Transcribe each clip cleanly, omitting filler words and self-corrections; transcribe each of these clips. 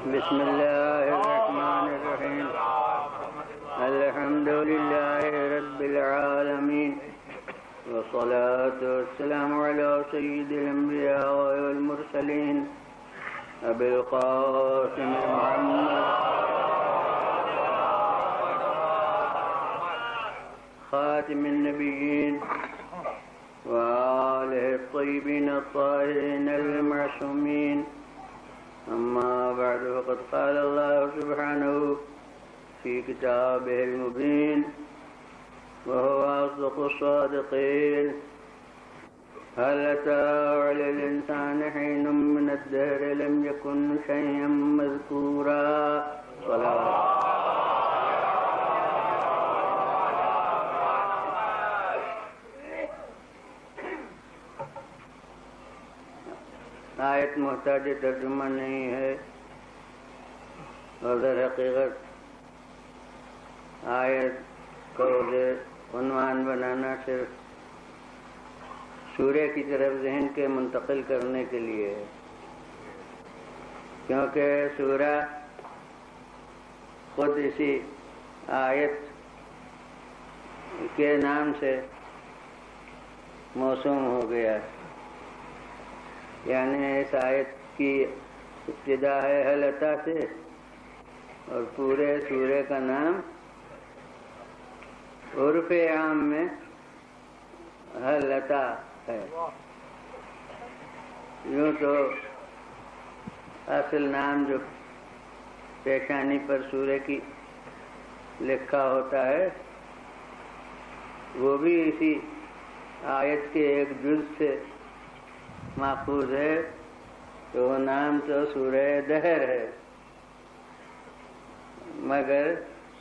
بسم الله الرحمن الرحيم. الحمد لله رب العالمين، والصلاة والسلام على سيد الأنبياء والمرسلين أبي القاسم محمد خاتم النبيين وآله الطيبين الطاهرين المعصومين. أما بعد، فقد قال الله سبحانه في كتابه المبين وهو أصدق الصادقين: هل أتى على الإنسان حين من الدهر لم يكن شيئا مذكورا. صلاة. آیت محتاج ترجمہ نہیں ہے، اور در حقیقت آیت کو عنوان بنانا صرف سورہ کی طرف ذہن کے منتقل کرنے کے لیے ہے، کیونکہ سورہ خود اسی آیت کے نام سے موسوم ہو گیا ہے. یعنی اس آیت کی ابتدا ہے حل عطا سے، اور پورے سورے کا نام عرف عام میں حل عطا ہے. یوں تو اصل نام جو پیشانی پر سورے کی لکھا ہوتا ہے وہ بھی اسی آیت کے ایک جز سے ماخوذ ہے، تو وہ نام تو سورہ دہر ہے، مگر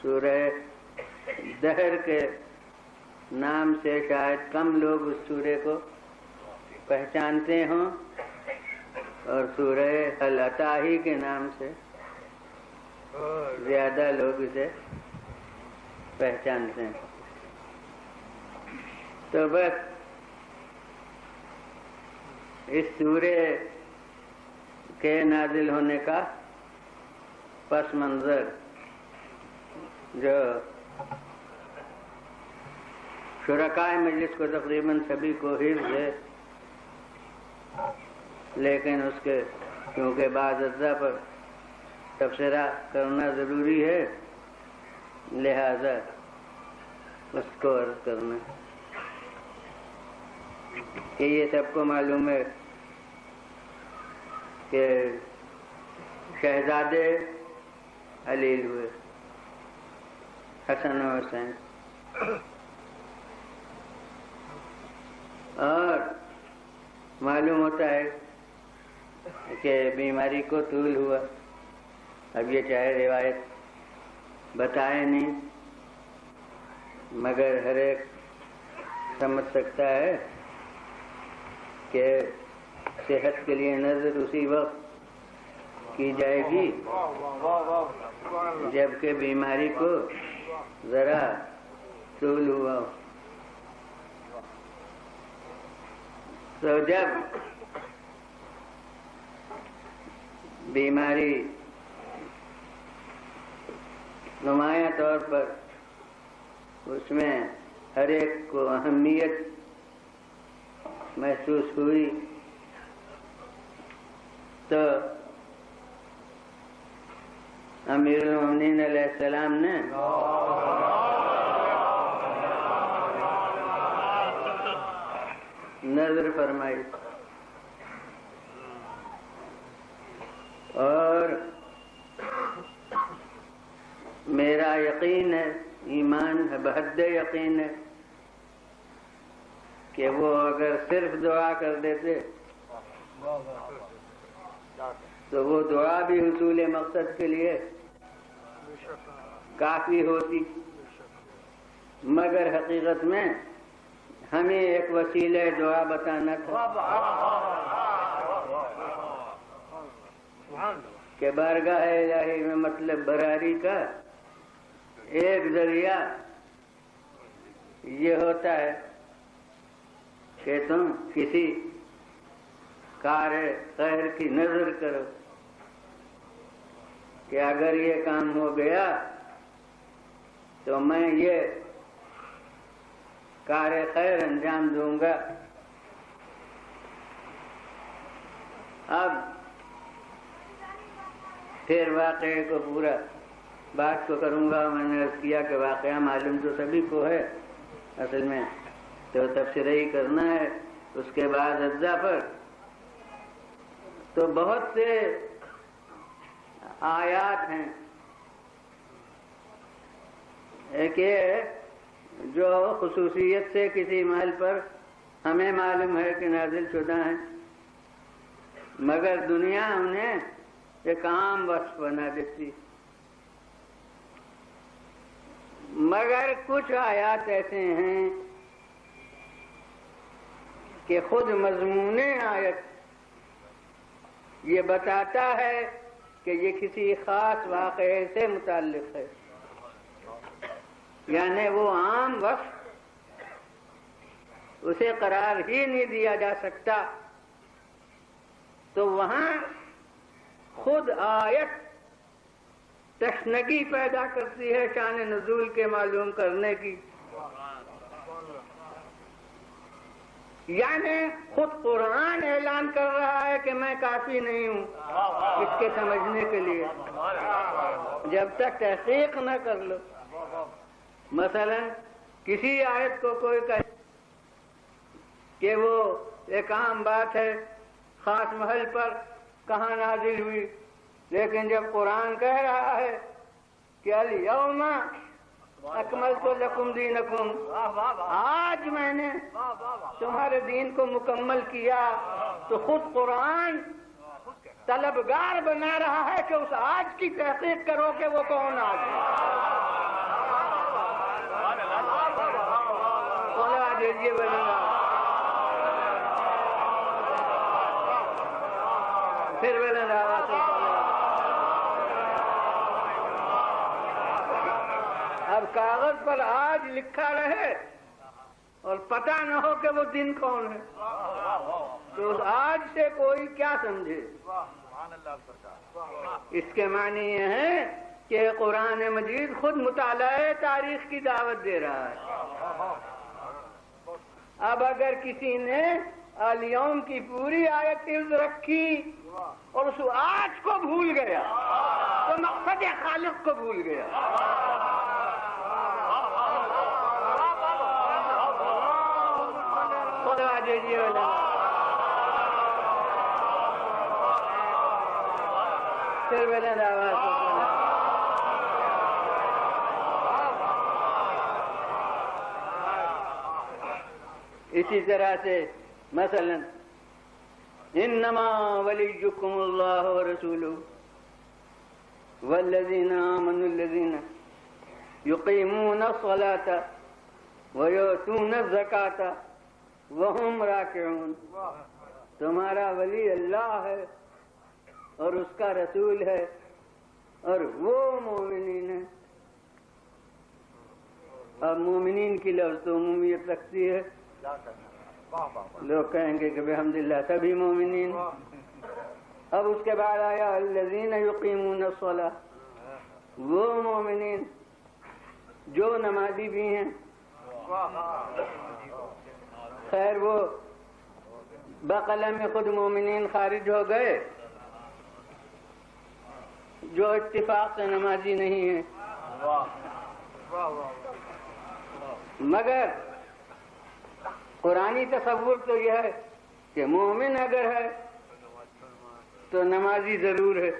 سورہ دہر کے نام سے شاید کم لوگ اس سورے کو پہچانتے ہوں، اور سورہ حل عطا ہی کے نام سے زیادہ لوگ اسے پہچانتے ہیں. تو بس اس سورے کے نازل ہونے کا پس منظر جو شرکائے مجلس کو تقریباً سبھی کو حفظ ہے، لیکن اس کے کیونکہ بعض اجزاء پر تبصرہ کرنا ضروری ہے، لہذا اس کو عرض کرنا کہ یہ سب کو معلوم ہے کہ شہزادے علیل ہوئے حسن و حسین، اور معلوم ہوتا ہے کہ بیماری کو طول ہوا. اب یہ چاہے روایت بتائے نہیں، مگر ہر ایک سمجھ سکتا ہے کہ صحت کے لیے نظر اسی وقت کی جائے گی جبکہ بیماری کو ذرا طول ہوا. تو جب بیماری نمایاں طور پر اس میں ہر ایک کو اہمیت محسوس ہوئی، تو امیر المومنین علیہ السلام نے نظر فرمائی، اور میرا یقین ہے، ایمان ہے، بحد یقین ہے کہ وہ اگر صرف دعا کر دیتے تو وہ دعا بھی حصول مقصد کے لیے کافی ہوتی، مگر حقیقت میں ہمیں ایک وسیلہ دعا بتانا تھا کہ بارگاہ الہی میں مطلب براری کا ایک ذریعہ یہ ہوتا ہے کہ تم کسی کار خیر کی نظر کرو کہ اگر یہ کام ہو گیا تو میں یہ کار خیر انجام دوں گا. اب پھر واقعے کو پورا بات کو کروں گا. میں نے عرض کیا کہ واقعہ معلوم تو سبھی کو ہے، اصل میں تو تفسیر ہی کرنا ہے. اس کے بعد اجزا پر تو بہت سے آیات ہیں. ایک یہ جو خصوصیت سے کسی محل پر ہمیں معلوم ہے کہ نازل شدہ ہیں، مگر دنیا انہیں ایک عام وصف بنا دیتی. مگر کچھ آیات ایسے ہیں کہ خود مضمون آیت یہ بتاتا ہے کہ یہ کسی خاص واقعے سے متعلق ہے، یعنی وہ عام وصف اسے قرار ہی نہیں دیا جا سکتا. تو وہاں خود آیت تشنگی پیدا کرتی ہے شان نزول کے معلوم کرنے کی. یعنی خود قرآن اعلان کر رہا ہے کہ میں کافی نہیں ہوں اس کے سمجھنے کے لیے جب تک تحقیق نہ کر لو. مثلا کسی آیت کو کوئی کہے کہ وہ ایک عام بات ہے، خاص محل پر کہاں نازل ہوئی، لیکن جب قرآن کہہ رہا ہے کہ الیوم اکملت لکم دینکم، آج میں نے تمہارے دین کو مکمل کیا، تو خود قرآن طلبگار بنا رہا ہے کہ اس آج کی تحقیق کرو کہ وہ کون آج ہے. پھر اب کاغذ پر آج لکھا رہے اور پتہ نہ ہو کہ وہ دن کون ہے تو اس آج سے کوئی کیا سمجھے. اس کے معنی یہ ہے کہ قرآن مجید خود مطالعہ تاریخ کی دعوت دے رہا ہے. اب اگر کسی نے الیوم کی پوری آیت حفظ رکھی اور اس آج کو بھول گیا تو مقصد خالق کو بھول گیا. پھر میں نے اسی طرح سے مثلا انما ولیکم اللہ ورسولہ والذین آمنوا الذین یقیمون الصلاة ویؤتون الزکاة وہم راکعون. تمہارا ولی اللہ ہے اور اس کا رسول ہے اور وہ مومنین ہیں. اب مومنین کی لفظ تو عمومیت رکھتی ہے، لوگ کہیں گے کہ بحمداللہ سبھی مومنین. اب اس کے بعد آیا الذین یقیمون الصلاۃ، وہ مومنین جو نمازی بھی ہیں. خیر وہ بقلم میں خود مومنین خارج ہو گئے جو اتفاق سے نمازی نہیں ہیں، مگر قرآنی تصور تو یہ ہے کہ مومن اگر ہے تو نمازی ضرور ہے،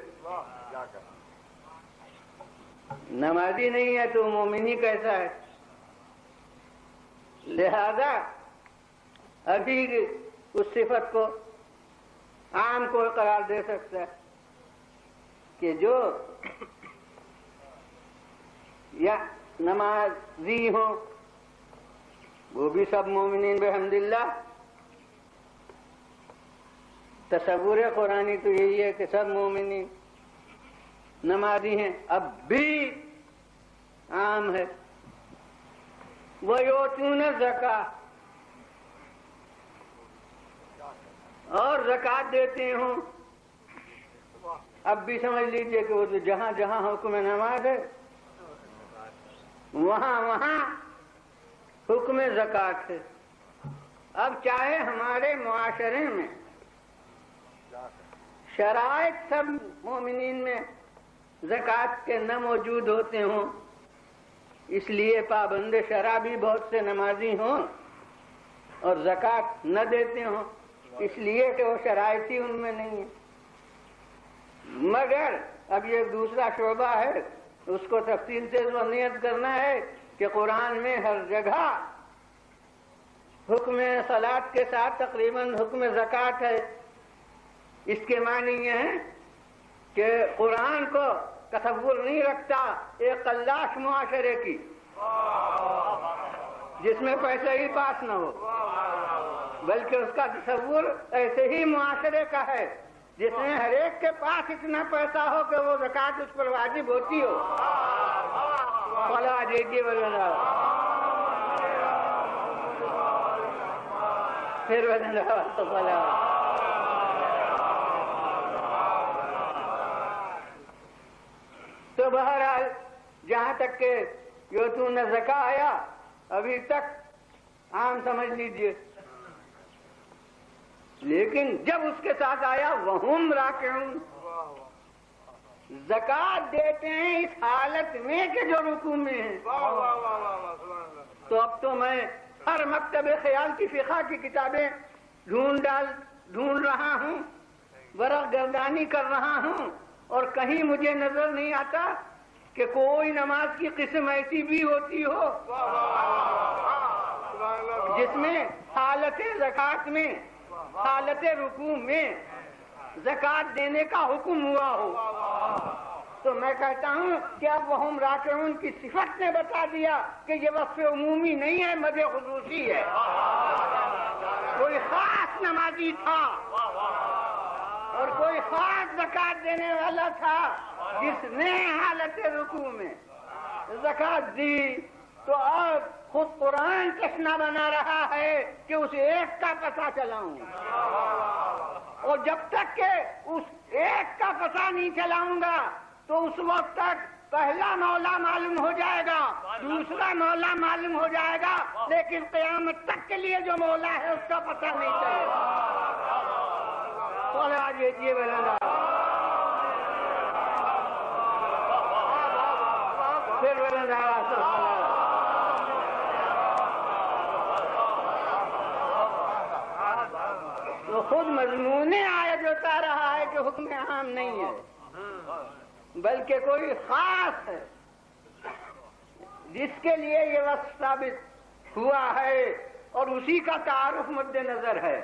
نمازی نہیں ہے تو مومنی کیسا ہے. لہذا ابھی اس صفت کو عام کو قرار دے سکتا ہے کہ جو یا نمازی ہوں وہ بھی سب مومنین بحمداللہ. تصور قرآنی تو یہی ہے کہ سب مومنین نمازی ہیں. اب بھی عام ہے وَيُؤْتُونَ الزَّكَاةَ، اور زکوٰۃ دیتے ہوں. اب بھی سمجھ لیجئے کہ وہ جہاں جہاں حکم نماز ہے وہاں وہاں حکم زکوٰۃ ہے۔ اب چاہے ہمارے معاشرے میں شرائط سب مومنین میں زکوٰۃ کے نہ موجود ہوتے ہوں، اس لیے پابند شرع بھی بہت سے نمازی ہوں اور زکوٰۃ نہ دیتے ہوں، اس لیے کہ وہ شرائط ہی ان میں نہیں ہے۔ مگر اب یہ دوسرا شعبہ ہے، اس کو تفصیل سے ذہنیت کرنا ہے کہ قرآن میں ہر جگہ حکم صلاۃ کے ساتھ تقریباً حکم زکوٰۃ ہے۔ اس کے معنی یہ ہے کہ قرآن کو تصور نہیں رکھتا ایک قلاش معاشرے کی جس میں پیسہ ہی پاس نہ ہو، بلکہ اس کا تصور ایسے ہی معاشرے کا ہے جس میں ہر ایک کے پاس اتنا پیسہ ہو کہ وہ زکوٰۃ اس پر واجب ہوتی ہو۔ پھر تو بہرحال جہاں تک کہ یؤتون زکاۃ آیا ابھی تک عام سمجھ لیجئے، لیکن جب اس کے ساتھ آیا وہم راکعون، زکوٰۃ دیتے ہیں اس حالت میں کہ جو رکوع میں ہیں، تو اب تو میں ہر مکتب خیال کی فقہ کی کتابیں ڈھونڈ رہا ہوں، ورق گردانی کر رہا ہوں، اور کہیں مجھے نظر نہیں آتا کہ کوئی نماز کی قسم ایسی بھی ہوتی ہو جس میں حالت زکوٰۃ میں، حالت رکوع میں زکوٰۃ دینے کا حکم ہوا ہو۔ تو میں کہتا ہوں کہ اب وہم راکعون کی صفت نے بتا دیا کہ یہ وصف عمومی نہیں ہے، مد خصوصی ہے۔ کوئی خاص نمازی تھا اور کوئی خاص زکوٰۃ دینے والا تھا جس نے حالت رکوع میں زکوٰۃ دی، تو اب خود قرآن چشمہ بنا رہا ہے کہ اس ایک کا پتہ چلاؤں، اور جب تک کہ اس ایک کا پتہ نہیں چلاؤں گا تو اس وقت تک پہلا مولا معلوم ہو جائے گا، دوسرا مولا معلوم ہو جائے گا، لیکن قیامت تک کے لیے جو مولا ہے اس کا پتہ نہیں چلے گا۔ تو خود مضمون آیت بتا رہا ہے کہ حکم عام نہیں ہے بلکہ کوئی خاص ہے جس کے لیے یہ وصف ثابت ہوا ہے، اور اسی کا تعارف مد نظر ہے۔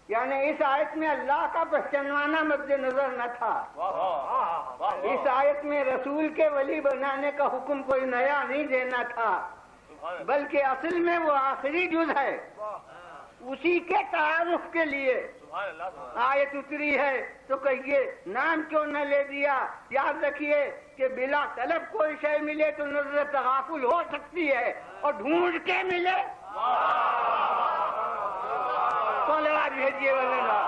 یعنی اس آیت میں اللہ کا پہچانوانا مد نظر نہ تھا، اس آیت میں رسول کے ولی بنانے کا حکم کوئی نیا نہیں دینا تھا، بلکہ اصل میں وہ آخری جز ہے، اسی کے تعارف کے لیے آیت اتری ہے۔ تو کہیے نام کیوں نہ لے دیا؟ یاد رکھیے کہ بلا طلب کوئی شے ملے تو نظر تغافل ہو سکتی ہے، اور ڈھونڈ کے ملے تو لڑا بھیجیے بلندا،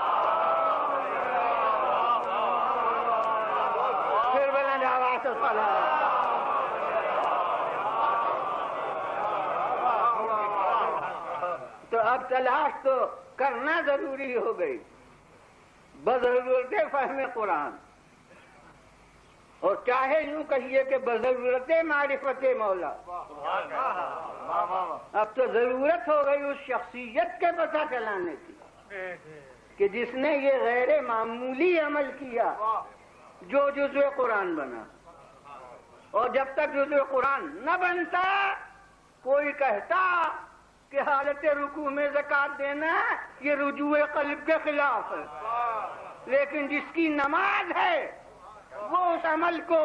پھر بلند آواز سے تو اب تلاش تو کرنا ضروری ہو گئی بضرورت فہم قرآن، اور چاہے یوں کہیے کہ بضرورت معرفت مولا۔ اب تو ضرورت ہو گئی اس شخصیت کے پتہ چلانے کی کہ جس نے یہ غیر معمولی عمل کیا جو جزء قرآن بنا، اور جب تک جزء قرآن نہ بنتا کوئی کہتا کہ حالت رکوع میں زکوٰۃ دینا یہ رجوع قلب کے خلاف ہے، لیکن جس کی نماز ہے وہ اس عمل کو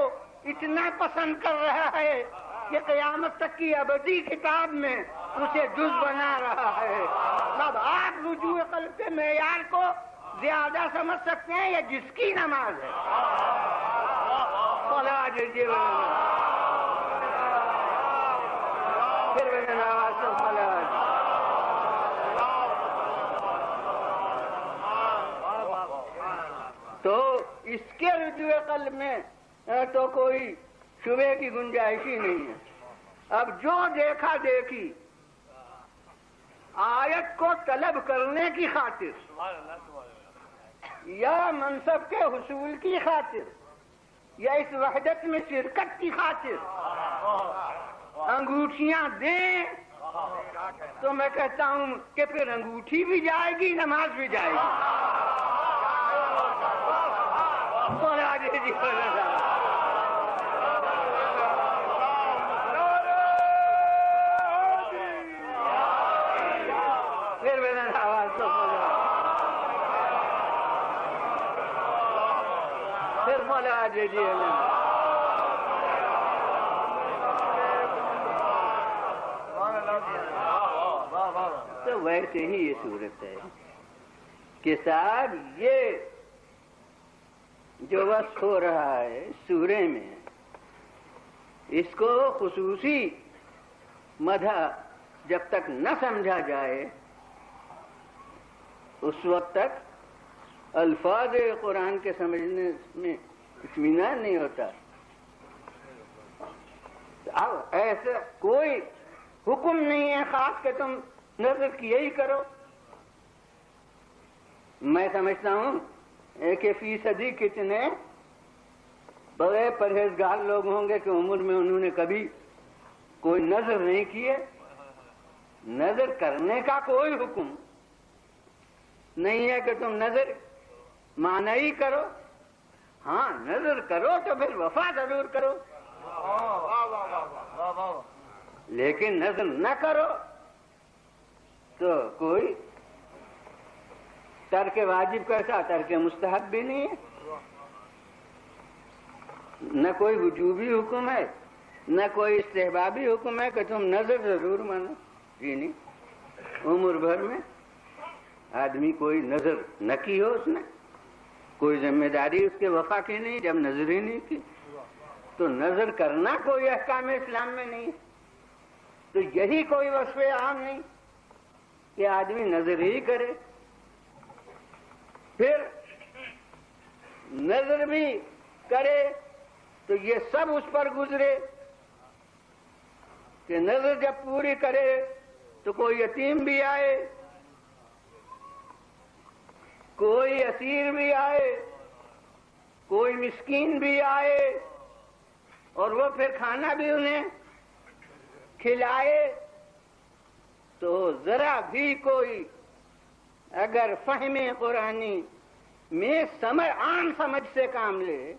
اتنا پسند کر رہا ہے کہ قیامت تک کی ابدی کتاب میں اسے جز بنا رہا ہے۔ اب آپ رجوع قلب کے معیار کو زیادہ سمجھ سکتے ہیں یا جس کی نماز ہے؟ تو اس کے رجوع قلب میں تو کوئی شبہ کی گنجائش ہی نہیں ہے۔ اب جو دیکھا دیکھی آیت کو طلب کرنے کی خاطر یا منصب کے حصول کی خاطر یا اس وحدت میں شرکت کی خاطر انگوٹھیاں دیں تو میں کہتا ہوں کہ پھر انگوٹھی بھی جائے گی، نماز بھی جائے گی۔ پھر میرا آواز تو پھر مولا دیجیے۔ تو ویسے ہی یہ صورت ہے کہ صاحب یہ جو وصف ہو رہا ہے سورے میں، اس کو خصوصی مدح جب تک نہ سمجھا جائے اس وقت تک الفاظ قرآن کے سمجھنے میں اطمینان نہیں ہوتا۔ اب ایسا کوئی حکم نہیں ہے خاص کہ تم نظر کیے ہی کرو۔ میں سمجھتا ہوں کہ فیصدی کتنے بڑے پرہیزگار لوگ ہوں گے کہ عمر میں انہوں نے کبھی کوئی نظر نہیں کیے۔ نظر کرنے کا کوئی حکم نہیں ہے کہ تم نظر مانا ہی کرو۔ ہاں نظر کرو تو پھر وفا ضرور کرو، لیکن نظر نہ کرو تو کوئی ترک واجب کیسا ترک مستحب بھی نہیں ہے، نہ کوئی وجوبی حکم ہے نہ کوئی استحبابی حکم ہے کہ تم نظر ضرور مانو۔ جی نہیں، عمر بھر میں آدمی کوئی نظر نہ کی ہو، اس نے کوئی ذمہ داری اس کے وفا کی نہیں جب نظر ہی نہیں کی، تو نظر کرنا کوئی احکام اسلام میں نہیں ہے۔ تو یہی کوئی وصف عام نہیں کہ آدمی نظر ہی کرے، پھر نظر بھی کرے تو یہ سب اس پر گزرے کہ نظر جب پوری کرے تو کوئی یتیم بھی آئے، کوئی اسیر بھی آئے، کوئی مسکین بھی آئے، اور وہ پھر کھانا بھی انہیں کھلائے، تو ذرا بھی کوئی اگر فہم قرآنی میں عام سمجھ سے کام لے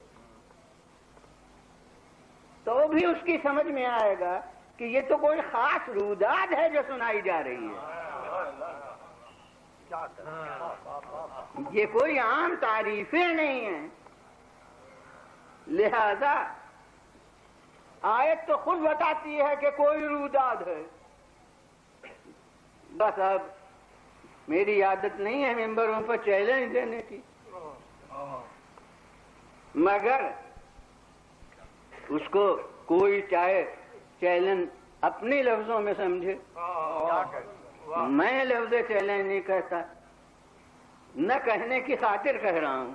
تو بھی اس کی سمجھ میں آئے گا کہ یہ تو کوئی خاص روداد ہے جو سنائی جا رہی ہے، یہ کوئی عام تعریفیں نہیں ہیں۔ لہذا آیت تو خود بتاتی ہے کہ کوئی روداد ہے۔ بس اب میری عادت نہیں ہے ممبروں پر چیلنج دینے کی، مگر اس کو کوئی چاہے چیلنج اپنی لفظوں میں سمجھے، میں لفظ چیلنج نہیں کہتا، نہ کہنے کی خاطر کہہ رہا ہوں،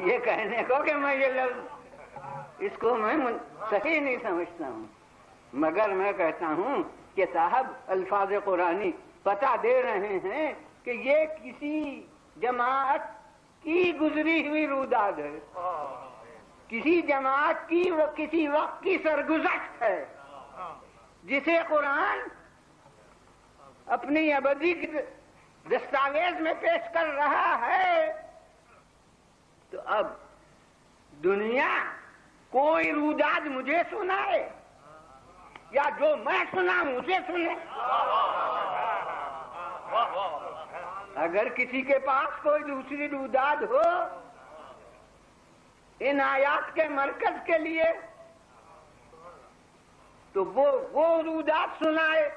یہ کہنے کو کہ میں یہ لفظ اس کو میں صحیح نہیں سمجھتا ہوں، مگر میں کہتا ہوں کہ صاحب الفاظ قرآنی بتا دے رہے ہیں کہ یہ کسی جماعت کی گزری ہوئی روداد ہے، کسی جماعت کی کسی وقت کی سرگزشت ہے، جسے قرآن اپنی ابدی دستاویز میں پیش کر رہا ہے۔ تو اب دنیا کوئی روداد مجھے سنائے یا جو میں سنا مجھے سنے، اگر کسی کے پاس کوئی دوسری روداد ہو ان آیات کے مرکز کے لیے تو وہ روداد سنائے۔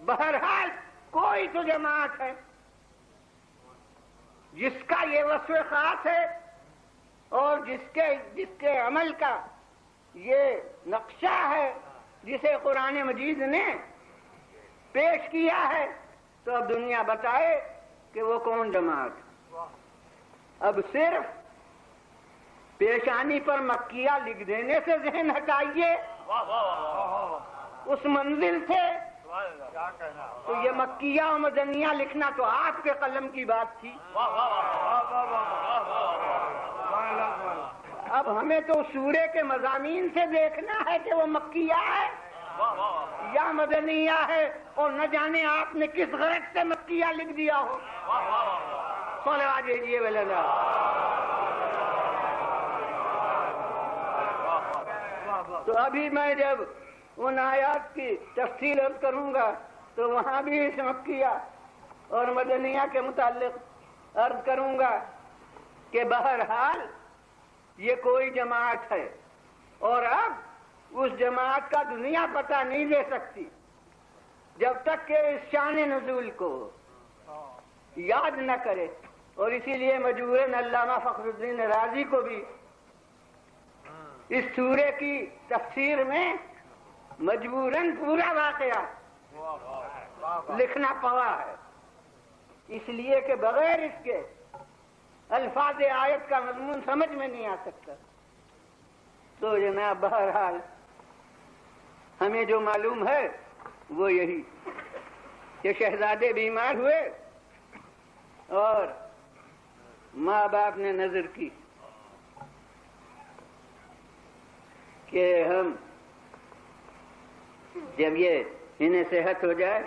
بہرحال کوئی تو جماعت ہے جس کا یہ وصف خاص ہے اور جس کے عمل کا یہ نقشہ ہے جسے قرآن مجید نے پیش کیا ہے، تو اب دنیا بتائے کہ وہ کون جماعت. اب صرف پیشانی پر مکیہ لکھ دینے سے ذہن ہٹائیے اس منزل سے. تو یہ مکیہ و مدنیہ لکھنا تو آپ کے قلم کی بات تھی. اب ہمیں تو سورے کے مضامین سے دیکھنا ہے کہ وہ مکیہ ہے یا مدنیہ ہے, اور نہ جانے آپ نے کس غرض سے مکیہ لکھ دیا ہو. صلوات دیجیے بلّہ. تو ابھی میں جب ان آیات کی تفصیل عرض کروں گا تو وہاں بھی اس مکیہ اور مدنیہ کے متعلق عرض کروں گا کہ بہرحال یہ کوئی جماعت ہے, اور اب اس جماعت کا دنیا پتہ نہیں لے سکتی جب تک کہ اس شان نزول کو یاد نہ کرے. اور اسی لیے مجبوراً علامہ فخر الدین رازی کو بھی اس سورے کی تفسیر میں مجبوراً پورا واقعہ لکھنا پڑا ہے, اس لیے کہ بغیر اس کے الفاظ آیت کا مضمون سمجھ میں نہیں آ سکتا. تو جناب بہرحال ہمیں جو معلوم ہے وہ یہی کہ شہزادے بیمار ہوئے اور ماں باپ نے نظر کی کہ ہم جب یہ انہیں صحت ہو جائے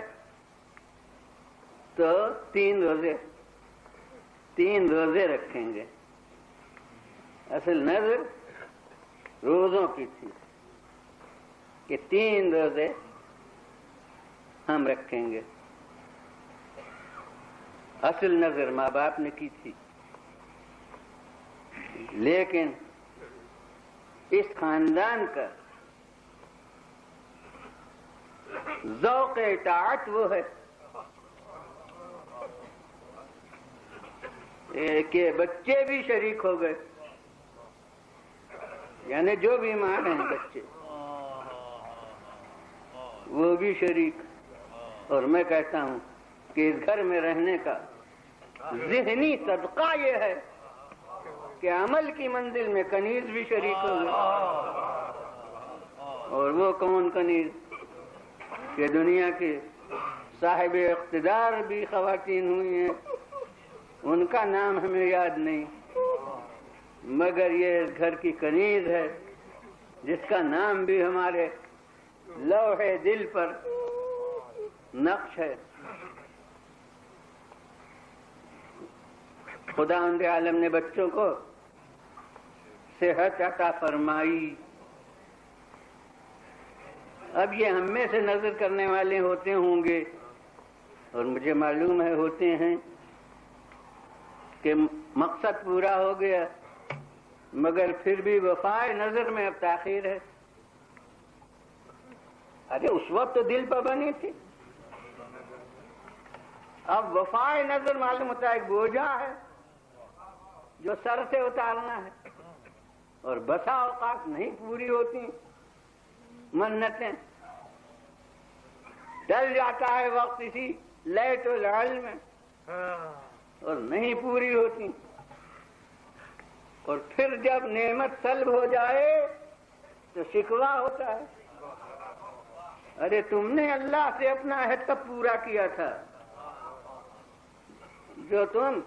تو 3 روزے رکھیں گے. اصل نظر روزوں کی تھی کہ 3 روزے ہم رکھیں گے. اصل نظر ماں باپ نے کی تھی, لیکن اس خاندان کا ذوق اطاعت وہ ہے کہ بچے بھی شریک ہو گئے, یعنی جو بیمار ہیں بچے وہ بھی شریک. اور میں کہتا ہوں کہ اس گھر میں رہنے کا ذہنی صدقہ یہ ہے کہ عمل کی منزل میں کنیز بھی شریک ہو گئے. اور وہ کون کنیز کہ دنیا کے صاحب اقتدار بھی خواتین ہوئی ہیں, ان کا نام ہمیں یاد نہیں, مگر یہ اس گھر کی کنیز ہے جس کا نام بھی ہمارے لوح دل پر نقش ہے. خداوند عالم نے بچوں کو صحت عطا فرمائی. اب یہ ہم میں سے نظر کرنے والے ہوتے ہوں گے, اور مجھے معلوم ہے ہوتے ہیں, کہ مقصد پورا ہو گیا مگر پھر بھی وفائے نظر میں اب تاخیر ہے. ارے اس وقت تو دل پر بنی تھی, اب وفائے نظر معلوم ہوتا ہے ایک بوجھا ہے جو سر سے اتارنا ہے, اور بسا اوقات نہیں پوری ہوتی منتیں, ڈل جاتا ہے وقت اسی لیٹ العلم میں اور نہیں پوری ہوتی. اور پھر جب نعمت سلب ہو جائے تو شکوہ ہوتا ہے, ارے تم نے اللہ سے اپنا عہد کب پورا کیا تھا جو تم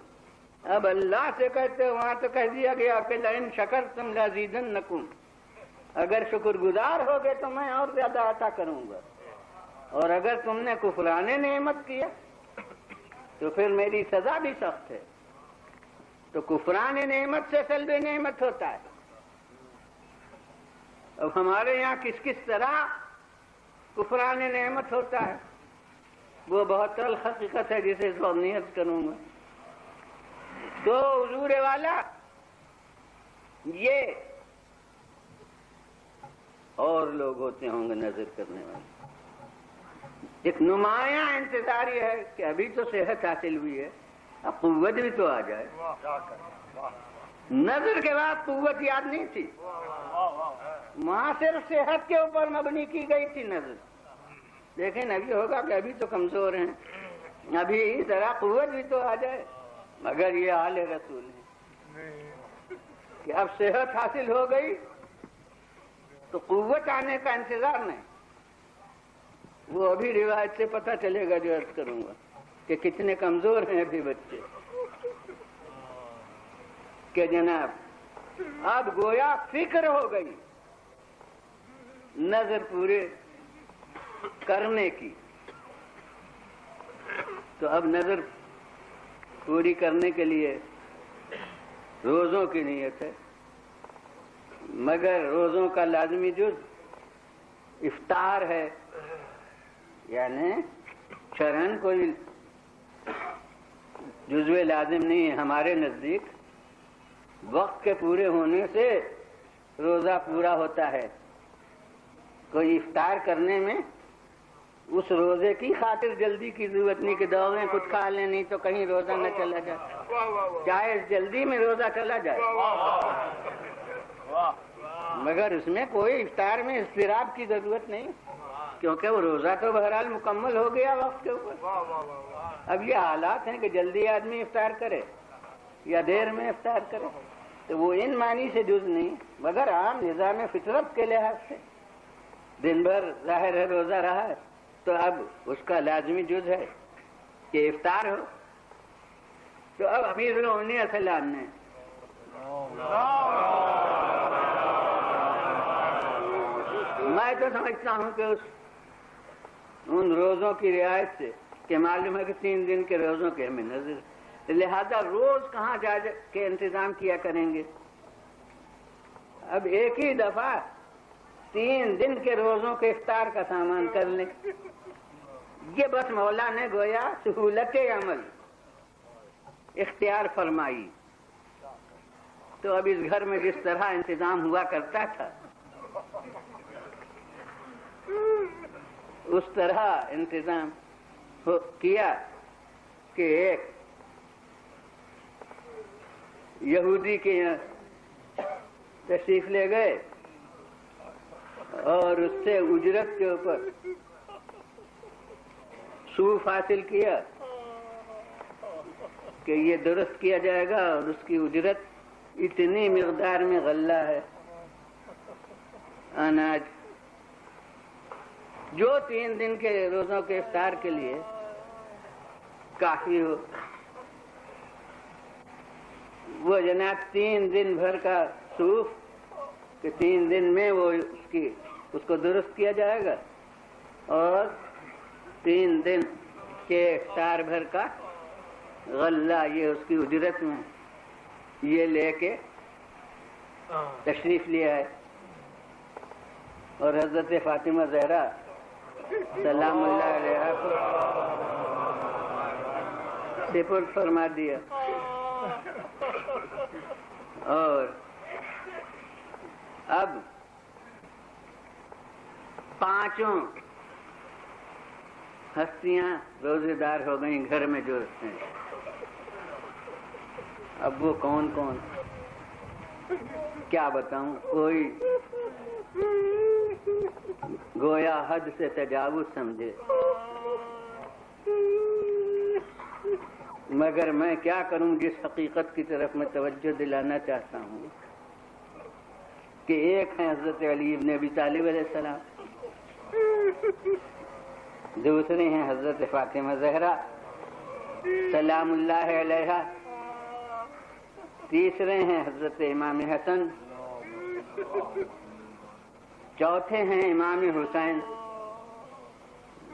اب اللہ سے کہتے ہو. وہاں تو کہہ دیا گیا کہ لئن شکرتم لازیدنکم, اگر شکر گزار ہوگے تو میں اور زیادہ عطا کروں گا, اور اگر تم نے کفران نعمت کیا تو پھر میری سزا بھی سخت ہے. تو کفران نعمت سے سلب نعمت ہوتا ہے. اب ہمارے یہاں کس کس طرح کفران نعمت ہوتا ہے وہ بہت تلخ حقیقت ہے جسے اس وقت نیت کروں گا. تو حضور والا یہ اور لوگ ہوتے ہوں گے نظر کرنے والے. ایک نمایاں انتظار یہ ہے کہ ابھی تو صحت حاصل ہوئی ہے, اب قوت بھی تو آ جائے. نظر کے بعد قوت یاد نہیں تھی, وہاں صرف صحت کے اوپر مبنی کی گئی تھی نظر. لیکن ابھی ہوگا کہ ابھی تو کمزور ہیں ابھی ذرا قوت بھی تو آ جائے. مگر یہ آل رسول ہے کہ اب صحت حاصل ہو گئی تو قوت آنے کا انتظار نہیں. وہ ابھی روایت سے پتہ چلے گا جو عرض کروں گا کہ کتنے کمزور ہیں ابھی بچے. کہ جناب اب گویا فکر ہو گئی نظر پورے کرنے کی. تو اب نظر پوری کرنے کے لیے روزوں کی نیت ہے. مگر روزوں کا لازمی جز افطار ہے. یعنی شرعاً کوئی جزو لازم نہیں ہے. ہمارے نزدیک وقت کے پورے ہونے سے روزہ پورا ہوتا ہے. کوئی افطار کرنے میں اس روزے کی خاطر جلدی کی ضرورت نہیں کہ دوڑیں کچھ کھا لیں نہیں تو کہیں روزہ نہ چلا جائے. چاہے جلدی میں روزہ چلا جائے مگر اس میں کوئی افطار میں اضطراب کی ضرورت نہیں کیونکہ وہ روزہ تو بہرحال مکمل ہو گیا وقت کے اوپر. اب یہ حالات ہیں کہ جلدی آدمی افطار کرے یا دیر میں افطار کرے تو وہ ان معنی سے جز نہیں مگر عام نظام فطرت کے لحاظ سے دن بھر ظاہر ہے روزہ رہا ہے تو اب اس کا لازمی جز ہے کہ افطار ہو. تو اب امیر المومنین السلام نے میں تو سمجھتا ہوں کہ ان روزوں کی رعایت سے کہ معلوم ہے کہ 3 دن کے روزوں کے ہمیں نظر لہذا روز کہاں جا کے انتظام کیا کریں گے. اب ایک ہی دفعہ 3 دن کے روزوں کے افطار کا سامان کر لیں. یہ بس مولا نے گویا سہولت عمل اختیار فرمائی. تو اب اس گھر میں جس طرح انتظام ہوا کرتا تھا اس طرح انتظام کیا کہ ایک یہودی کے یہاں تشریف لے گئے اور اس سے اجرت کے اوپر صوف حاصل کیا کہ یہ درست کیا جائے گا اور اس کی اجرت اتنی مقدار میں غلہ ہے اناج جو 3 دن کے روزوں کے افطار کے لیے کافی ہو. وہ جناب 3 دن بھر کا صوف کہ 3 دن میں وہ اس کو درست کیا جائے گا اور 3 دن کے افطار بھر کا غلہ یہ اس کی اجرت میں یہ لے کے تشریف لیا ہے. اور حضرت فاطمہ زہرا سلام اللہ علیہ کو سپرد فرما دیا. اور اب 5 ہستیاں روزے دار ہو گئیں گھر میں جو ہیں. اب وہ کون کون کیا بتاؤں. کوئی گویا حد سے تجاوز سمجھے مگر میں کیا کروں جس حقیقت کی طرف میں توجہ دلانا چاہتا ہوں کہ ایک ہے حضرت علی ابن ابی طالب علیہ السلام, دوسرے ہیں حضرت فاطمہ زہرا سلام اللہ علیہا, تیسرے ہیں حضرت امام حسن, چوتھے ہیں امام حسین.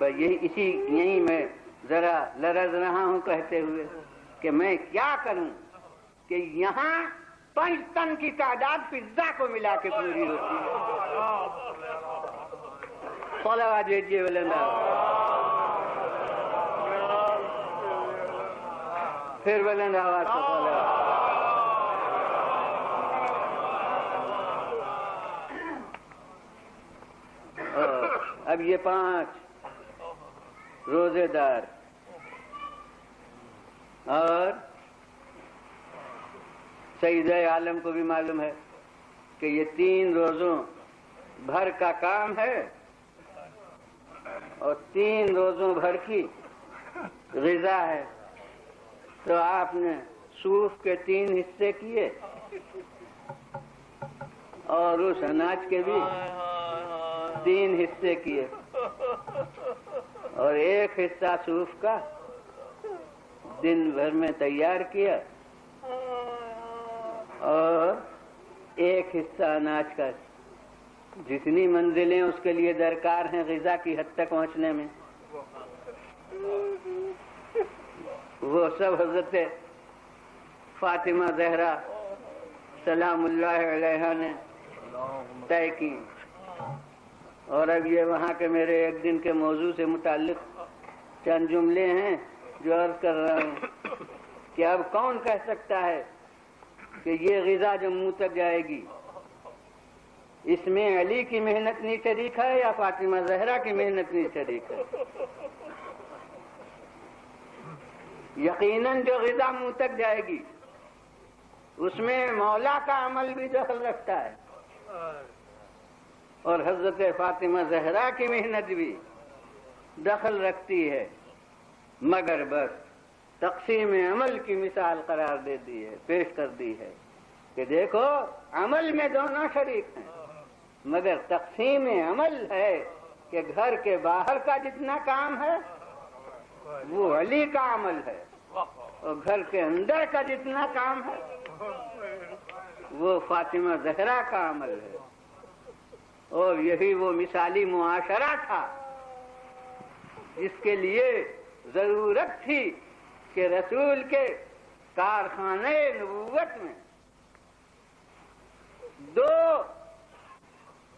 یہی میں ذرا لرز رہا ہوں کہتے ہوئے کہ میں کیا کروں کہ یہاں 5 طن کی تعداد فضا کو ملا کے پوری ہوتی ہے. صلوات بھیجیے بلند پھر بلند آواز سے صلوات. اب یہ 5 روزے دار اور سیدہ عالم کو بھی معلوم ہے کہ یہ 3 روزوں بھر کا کام ہے اور 3 روزوں بھر کی غذا ہے، تو آپ نے صوف کے 3 حصے کیے اور اس اناج کے بھی 3 حصے کیے، اور 1 حصہ صوف کا دن بھر میں تیار کیا اور 1 حصہ اناج کا، جتنی منزلیں اس کے لیے درکار ہیں غذا کی حد تک پہنچنے میں، وہ سب حضرت فاطمہ زہرا سلام اللہ علیہا نے طے کی۔ اور اب یہ وہاں کے میرے ایک دن کے موضوع سے متعلق چند جملے ہیں جو عرض کر رہا ہوں کہ اب کون کہہ سکتا ہے کہ یہ غذا جو منہ تک جائے گی اس میں علی کی محنت نہیں شریک ہے یا فاطمہ زہرا کی محنت نہیں شریک ہے؟ یقیناً جو غذا منہ تک جائے گی اس میں مولا کا عمل بھی دخل رکھتا ہے اور حضرت فاطمہ زہرا کی محنت بھی دخل رکھتی ہے، مگر بس تقسیم عمل کی مثال قرار دے دی ہے، پیش کر دی ہے کہ دیکھو عمل میں دونوں شریک ہیں، مگر تقسیم عمل ہے کہ گھر کے باہر کا جتنا کام ہے وہ علی کا عمل ہے اور گھر کے اندر کا جتنا کام ہے وہ فاطمہ زہرا کا عمل ہے۔ اور یہی وہ مثالی معاشرہ تھا جس کے لیے ضرورت تھی کہ رسول کے کارخانے نبوت میں 2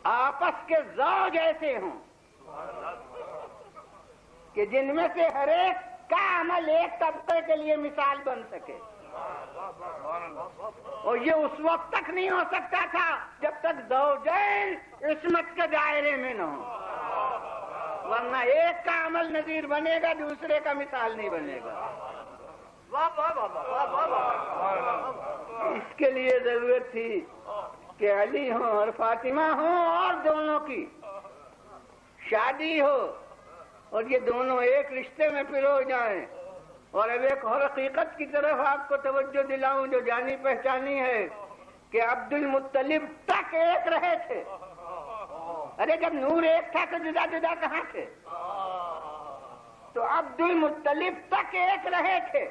آپس کے زوج ایسے ہوں کہ جن میں سے ہر ایک کا عمل ایک طبقے کے لیے مثال بن سکے، اور یہ اس وقت تک نہیں ہو سکتا تھا جب تک زوجین عصمت کے دائرے میں نہ ہوں، ورنہ ایک کا عمل نظیر بنے گا دوسرے کا مثال نہیں بنے گا۔ اس کے لیے ضرورت تھی کہ علی ہوں اور فاطمہ ہوں اور دونوں کی شادی ہو اور یہ دونوں ایک رشتے میں پرو جائیں۔ اور اب ایک اور حقیقت کی طرف آپ کو توجہ دلاؤں جو جانی پہچانی ہے کہ عبد المطلب تک ایک رہے تھے۔ ارے جب نور ایک تھا تو جدا جدا کہاں تھے؟ تو عبد المطلب تک ایک رہے تھے،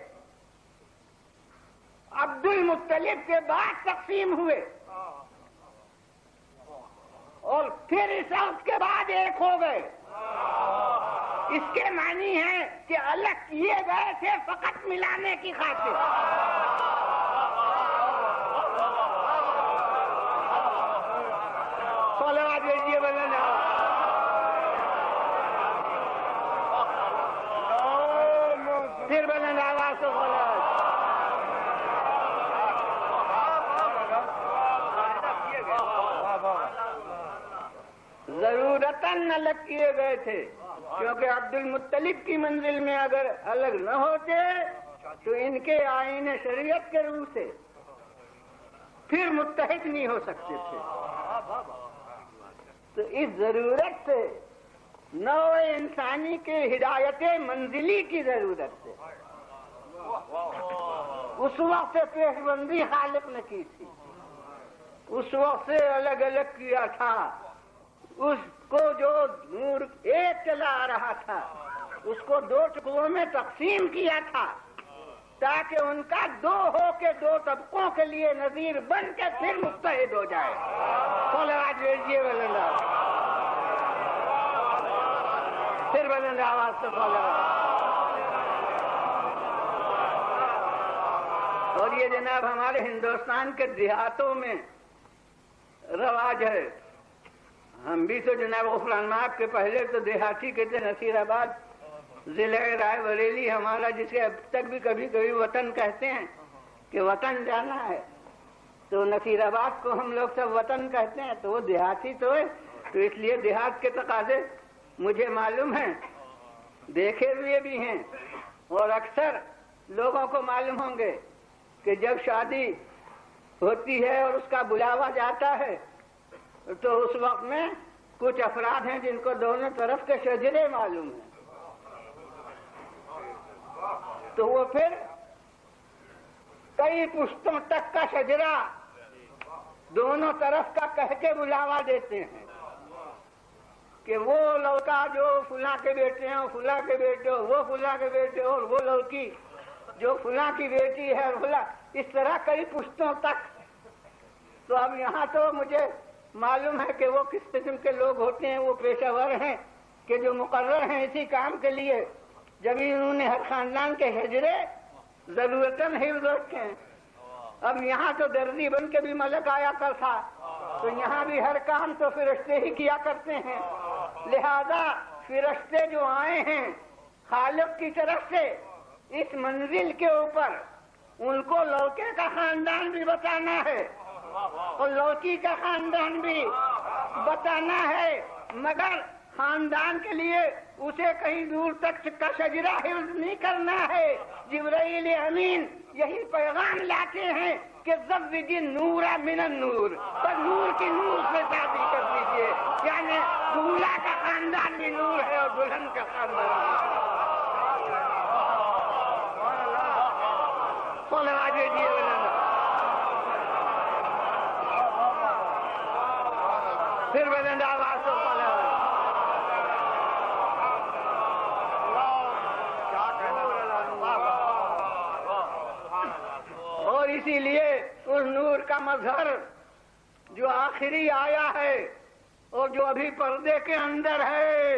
عبد المطلب کے بعد تقسیم ہوئے اور پھر اس کے بعد ایک ہو گئے۔ اس کے معنی ہے کہ الگ کیے گئے تھے فقط ملانے کی خاطر۔ صلوات بھیجیے بلند پھر بلند آواز سے صلوات۔ ضرورتاً الگ کیے گئے تھے کیونکہ عبد المطلب کی منزل میں اگر الگ نہ ہوتے تو ان کے آئین شریعت کے روح سے پھر متحد نہیں ہو سکتے تھے۔ تو اس ضرورت سے نوع انسانی کے ہدایت منزلی کی ضرورت سے اس وقت سے پیش بندی خالق نے کی تھی، اس وقت سے الگ الگ کیا تھا۔ اس کو جو نور ایک چلا آ رہا تھا اس کو 2 ٹکڑوں میں تقسیم کیا تھا تاکہ ان کا 2 ہو کے 2 طبقوں کے لیے نظیر بن کے پھر متحد ہو جائے۔ صلوات بھیجیے بلند پھر بلند آواز سے صلوات۔ اور یہ جناب ہمارے ہندوستان کے دیہاتوں میں رواج ہے۔ ہم بھی تو جناب غفران مآب کے پہلے تو دیہاتی کہتے نصیر آباد ضلع رائے بریلی ہمارا، جسے اب تک بھی کبھی کبھی وطن کہتے ہیں کہ وطن جانا ہے، تو نصیر آباد کو ہم لوگ سب وطن کہتے ہیں، تو وہ دیہاتی تو ہے، تو اس لیے دیہات کے تقاضے مجھے معلوم ہیں، دیکھے ہوئے بھی ہیں، اور اکثر لوگوں کو معلوم ہوں گے کہ جب شادی ہوتی ہے اور اس کا بلاوا جاتا ہے تو اس وقت میں کچھ افراد ہیں جن کو دونوں طرف کے شجرے معلوم ہیں، تو وہ پھر کئی پشتوں تک کا شجرا دونوں طرف کا کہہ کے بلاوا دیتے ہیں کہ وہ لڑکا جو فلاں کے بیٹے ہیں، فلاں کے بیٹے ہو، وہ فلاں کے بیٹے ہو، اور وہ لڑکی جو فلاں کی بیٹی ہے، فلاں، اس طرح کئی پشتوں تک. تو اب یہاں تو مجھے معلوم ہے کہ وہ کس قسم کے لوگ ہوتے ہیں. وہ پیشہ ور ہیں کہ جو مقرر ہیں اسی کام کے لیے، جب انہوں نے ہر خاندان کے ہجرے ضرورتاً حفظ رکھے ہیں. اب یہاں تو دردی بن کے بھی ملک آیا کرتا، تو یہاں بھی ہر کام تو فرشتے ہی کیا کرتے ہیں. لہذا فرشتے جو آئے ہیں خالق کی طرف سے اس منزل کے اوپر، ان کو لڑکے کا خاندان بھی بتانا ہے اور لڑکی کا خاندان بھی بتانا ہے، مگر خاندان کے لیے اسے کہیں دور تک کا شجرہ حفظ نہیں کرنا ہے. جبرائیل امین یہی پیغام لاتے ہیں کہ زوج النور من النور، تو نور کی نور سے شادی کر دیجیے. یعنی دولہا کا خاندان بھی نور ہے اور دلہن کا خاندان بھی. پھر بلند آواز سے اور اسی لیے اس نور کا مظہر جو آخری آیا ہے اور جو ابھی پردے کے اندر ہے،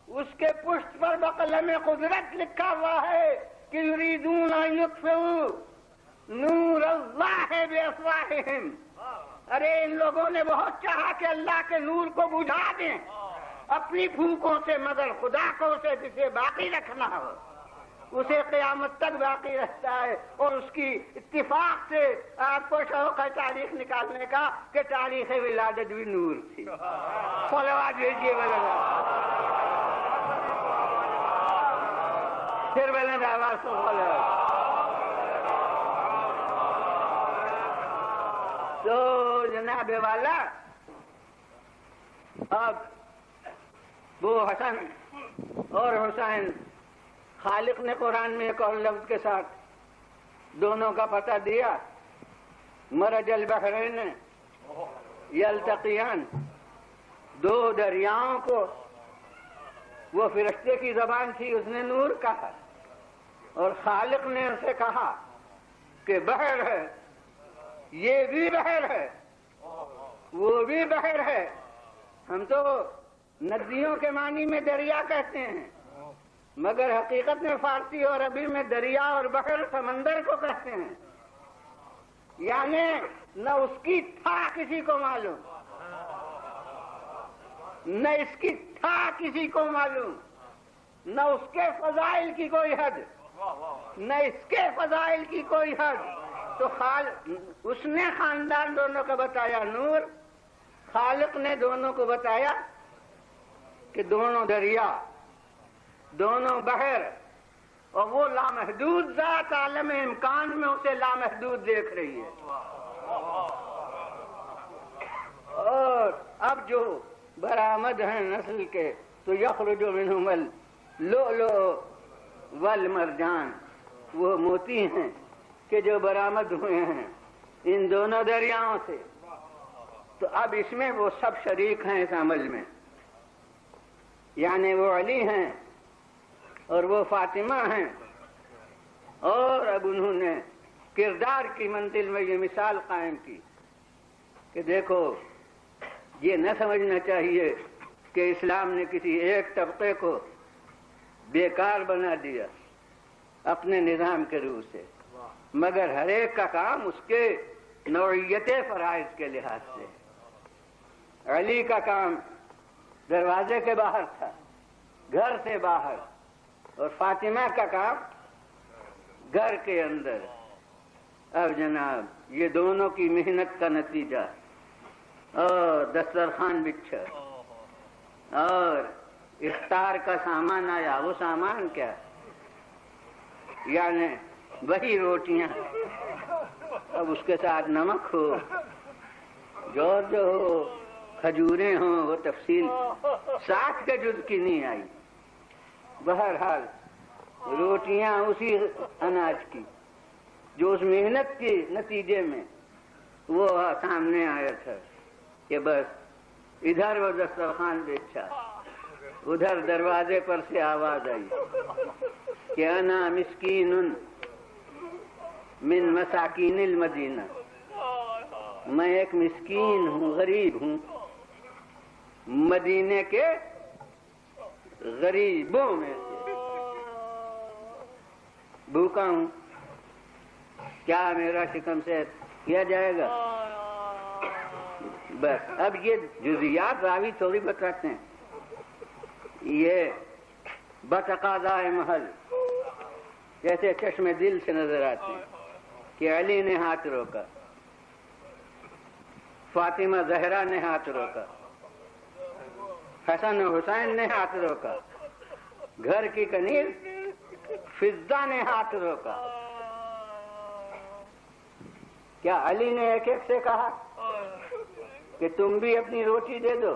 اس کے پشت پر بقلم قدرت لکھا ہوا ہے کہ یریدون ان یطفئوا نور اللہ بافواہہم. ارے ان لوگوں نے بہت چاہا کہ اللہ کے نور کو بجھا دیں اپنی پھونکوں سے، مگر خدا کو اسے باقی رکھنا ہو، اسے قیامت تک باقی رہتا ہے. اور اس کی اتفاق سے آپ کو شوق ہے تاریخ نکالنے کا کہ تاریخ ولادت بھی نور تھی. صلوات بھیجیے بلند، پھر بلند آواز سے صلوات. تو جناب والا، اب وہ حسن اور حسین، خالق نے قرآن میں ایک اور لفظ کے ساتھ دونوں کا پتہ دیا، مرج البحرین یلتقیان، دو دریاؤں کو. وہ فرشتے کی زبان تھی، اس نے نور کہا، اور خالق نے اسے کہا کہ بحر ہے، یہ بھی بحر ہے، وہ بھی بحر ہے. ہم تو ندیوں کے معنی میں دریا کہتے ہیں، مگر حقیقت میں فارسی اور عربی میں دریا اور بحر سمندر کو کہتے ہیں. یعنی نہ اس کی تھا کسی کو معلوم، نہ اس کی تھا کسی کو معلوم، نہ اس کے فضائل کی کوئی حد، نہ اس کے فضائل کی کوئی حد. تو اس نے خاندان دونوں کا بتایا نور، خالق نے دونوں کو بتایا کہ دونوں دریا، دونوں بحر، اور وہ لامحدود ذات عالم امکان میں اسے لامحدود دیکھ رہی ہے. اور اب جو برآمد ہیں نسل کے، تو یخرج منہم اللؤلؤ والمرجان، وہ موتی ہیں کہ جو برآمد ہوئے ہیں ان دونوں دریاؤں سے. تو اب اس میں وہ سب شریک ہیں اس عمل میں، یعنی وہ علی ہیں اور وہ فاطمہ ہیں. اور اب انہوں نے کردار کی منزل میں یہ مثال قائم کی کہ دیکھو، یہ نہ سمجھنا چاہیے کہ اسلام نے کسی ایک طبقے کو بیکار بنا دیا اپنے نظام کے روح سے، مگر ہر ایک کا کام اس کے نوعیت فرائض کے لحاظ سے. علی کا کام دروازے کے باہر تھا، گھر سے باہر، اور فاطمہ کا کام گھر کے اندر. اب جناب یہ دونوں کی محنت کا نتیجہ، اور دسترخوان بچھا اور افطار کا سامان آیا. وہ سامان کیا؟ یعنی وہی روٹیاں، اب اس کے ساتھ نمک ہو، جو ہو، کھجوریں ہوں، وہ تفصیل 60 کے جز کی نہیں آئی. بہرحال روٹیاں اسی اناج کی جو اس محنت کے نتیجے میں وہ سامنے آیا تھا کہ بس ادھر وہ دسترخوان بیچا، ادھر دروازے پر سے آواز آئی کہ انا مسکین من مساکین المدینہ، میں ایک مسکین ہوں، غریب ہوں، مدینے کے غریبوں میں سے، بھوکا ہوں، کیا میرا شکم سے کیا جائے گا؟ بس اب یہ جزیات راوی تھوڑی بتاتے ہیں، یہ بتقاضائے محل جیسے چشم دل سے نظر آتے ہیں کہ علی نے ہاتھ روکا، فاطمہ زہرا نے ہاتھ روکا، حسن و حسین نے ہاتھ روکا، گھر کی کنیز فضہ نے ہاتھ روکا۔ کیا علی نے ایک ایک سے کہا کہ تم بھی اپنی روٹی دے دو،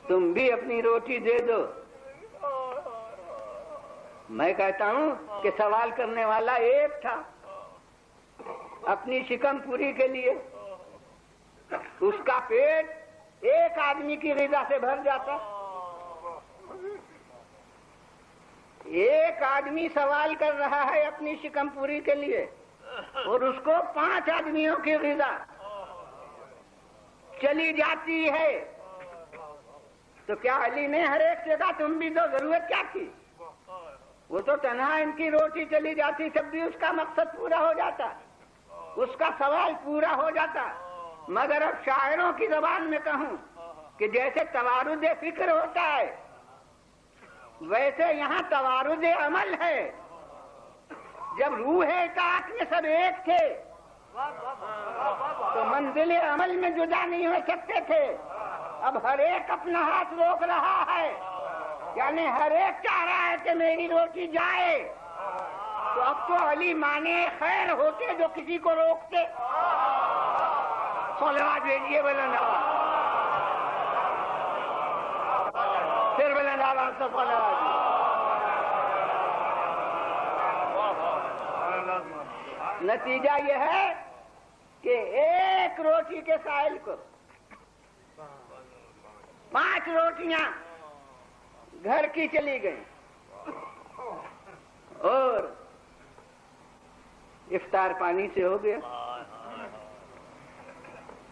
تم بھی اپنی روٹی دے دو؟ میں کہتا ہوں کہ سوال کرنے والا ایک تھا، اپنی شکم پوری کے لیے اس کا پیٹ ایک آدمی کی غذا سے بھر جاتا۔ ایک آدمی سوال کر رہا ہے اپنی شکم پوری کے لیے اور اس کو 5 آدمیوں کی غذا چلی جاتی ہے، تو کیا علی نے ہر ایک سے کہا تم بھی دو؟ ضرورت کیا تھی؟ وہ تو تنہا ان کی روٹی چلی جاتی، سب بھی اس کا مقصد پورا ہو جاتا، اس کا سوال پورا ہو جاتا۔ مگر اب شاعروں کی زبان میں کہوں کہ جیسے توارد فکر ہوتا ہے ویسے یہاں توارد عمل ہے۔ جب روح اطاعت میں سب ایک تھے تو منزل عمل میں جدا نہیں ہو سکتے تھے، اب ہر ایک اپنا ہاتھ روک رہا ہے، یعنی ہر ایک چاہ رہا ہے کہ میری روٹی جائے، تو اب تو علی مانے خیر ہوتے جو کسی کو روکتے۔ صلوات بھیجیے بلند آواز، پھر بلند آواز سے صلوات۔ نتیجہ یہ ہے کہ ایک روٹی کے سائل کو 5 روٹیاں گھر کی چلی گئیں اور افطار پانی سے ہو گیا،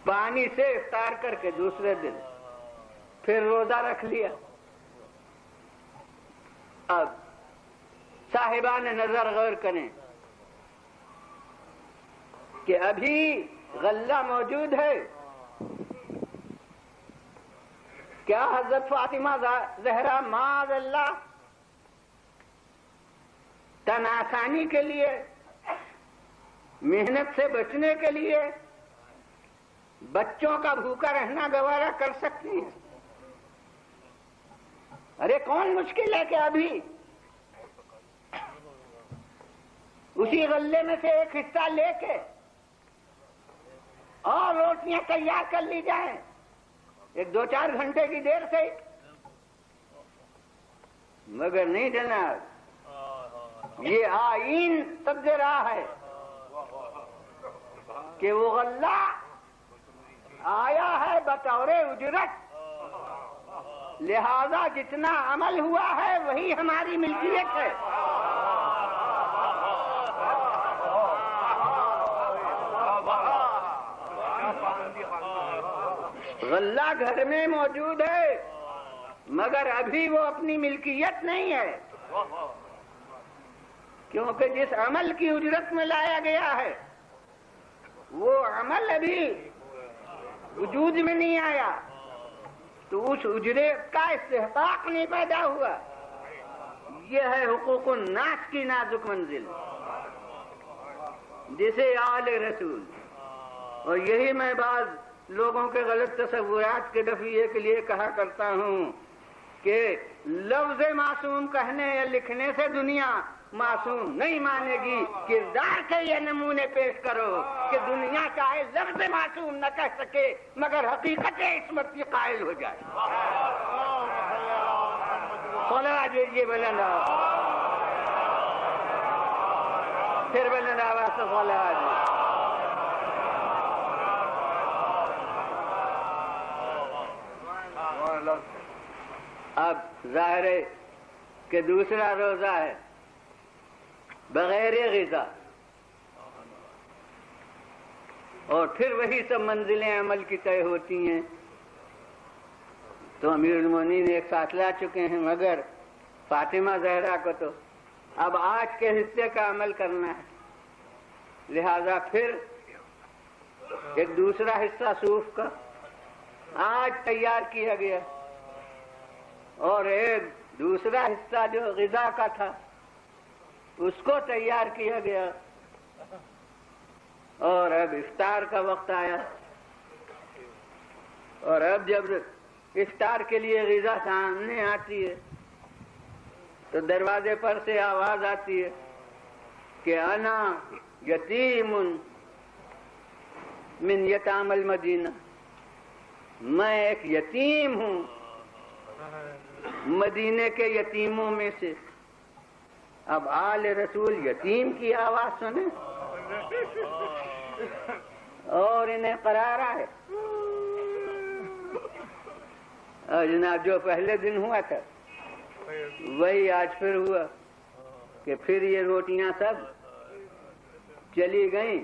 پانی سے افطار کر کے دوسرے دن پھر روزہ رکھ لیا۔ اب صاحبان نظر غور کریں کہ ابھی غلہ موجود ہے، کیا حضرت فاطمہ زہرا معاذ اللہ تن آسانی کے لیے، محنت سے بچنے کے لیے بچوں کا بھوکا رہنا گوارا کر سکتی ہیں؟ ارے کون مشکل ہے کہ ابھی اسی غلے میں سے ایک حصہ لے کے اور روٹیاں تیار کر لی جائیں 1-2-4 گھنٹے کی دیر سے، مگر نہیں جناب، یہ آئین سب دے رہا ہے کہ وہ غلہ آیا ہے بطور اجرت، لہذا جتنا عمل ہوا ہے وہی ہماری ملکیت ہے۔ غلہ گھر میں موجود ہے مگر ابھی وہ اپنی ملکیت نہیں ہے، کیونکہ جس عمل کی اجرت میں لایا گیا ہے وہ عمل ابھی وجود میں نہیں آیا، تو اس اجرت کا استحقاق نہیں پیدا ہوا۔ یہ ہے حقوق الناس کی نازک منزل جسے آل رسول، اور یہی میں بعض لوگوں کے غلط تصورات کے دفعے کے لیے کہا کرتا ہوں کہ لفظ معصوم کہنے یا لکھنے سے دنیا معصوم نہیں مانے گی، کردار کے یہ نمونے پیش کرو کہ دنیا چاہے لفظ معصوم نہ کہہ سکے مگر حقیقت عصمت کی قائل ہو جائے۔ صلوات بھیجیے بلند آواز۔ پھر بلند آواز سے صلوات. اب ظاہر ہے کہ دوسرا روزہ ہے بغیر غذا، اور پھر وہی سب منزلیں عمل کی طے ہوتی ہیں. تو امیر المومنین ایک ساتھ لا چکے ہیں، مگر فاطمہ زہرا کو تو اب آج کے حصے کا عمل کرنا ہے، لہذا پھر ایک دوسرا حصہ صوف کا آج تیار کیا گیا، اور ایک دوسرا حصہ جو غذا کا تھا اس کو تیار کیا گیا. اور اب افطار کا وقت آیا، اور اب جب افطار کے لیے غذا سامنے آتی ہے تو دروازے پر سے آواز آتی ہے کہ انا یتیم من یتام المدینہ، میں ایک یتیم ہوں مدینے کے یتیموں میں سے. اب آل رسول یتیم کی آواز سنیں اور انہیں قرارا ہے. اور جناب جو پہلے دن ہوا تھا وہی آج پھر ہوا کہ پھر یہ روٹیاں سب چلی گئیں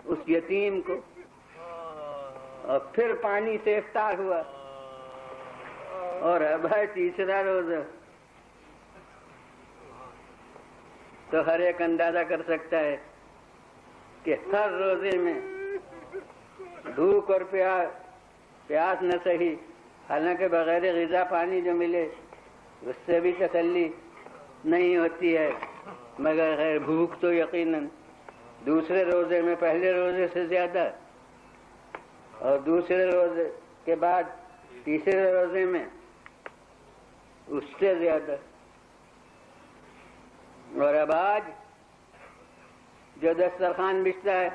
اس یتیم کو، اور پھر پانی سے افطار ہوا، اور اب ہے تیسرا روزہ. تو ہر ایک اندازہ کر سکتا ہے کہ ہر روزے میں بھوک اور پیاس نہ سہی، حالانکہ بغیر غذا پانی جو ملے اس سے بھی تسلی نہیں ہوتی ہے، مگر غیر بھوک تو یقیناً دوسرے روزے میں پہلے روزے سے زیادہ، اور دوسرے روزے کے بعد تیسرے روزے میں اس سے زیادہ. اور اب آج جو دسترخوان بچتا ہے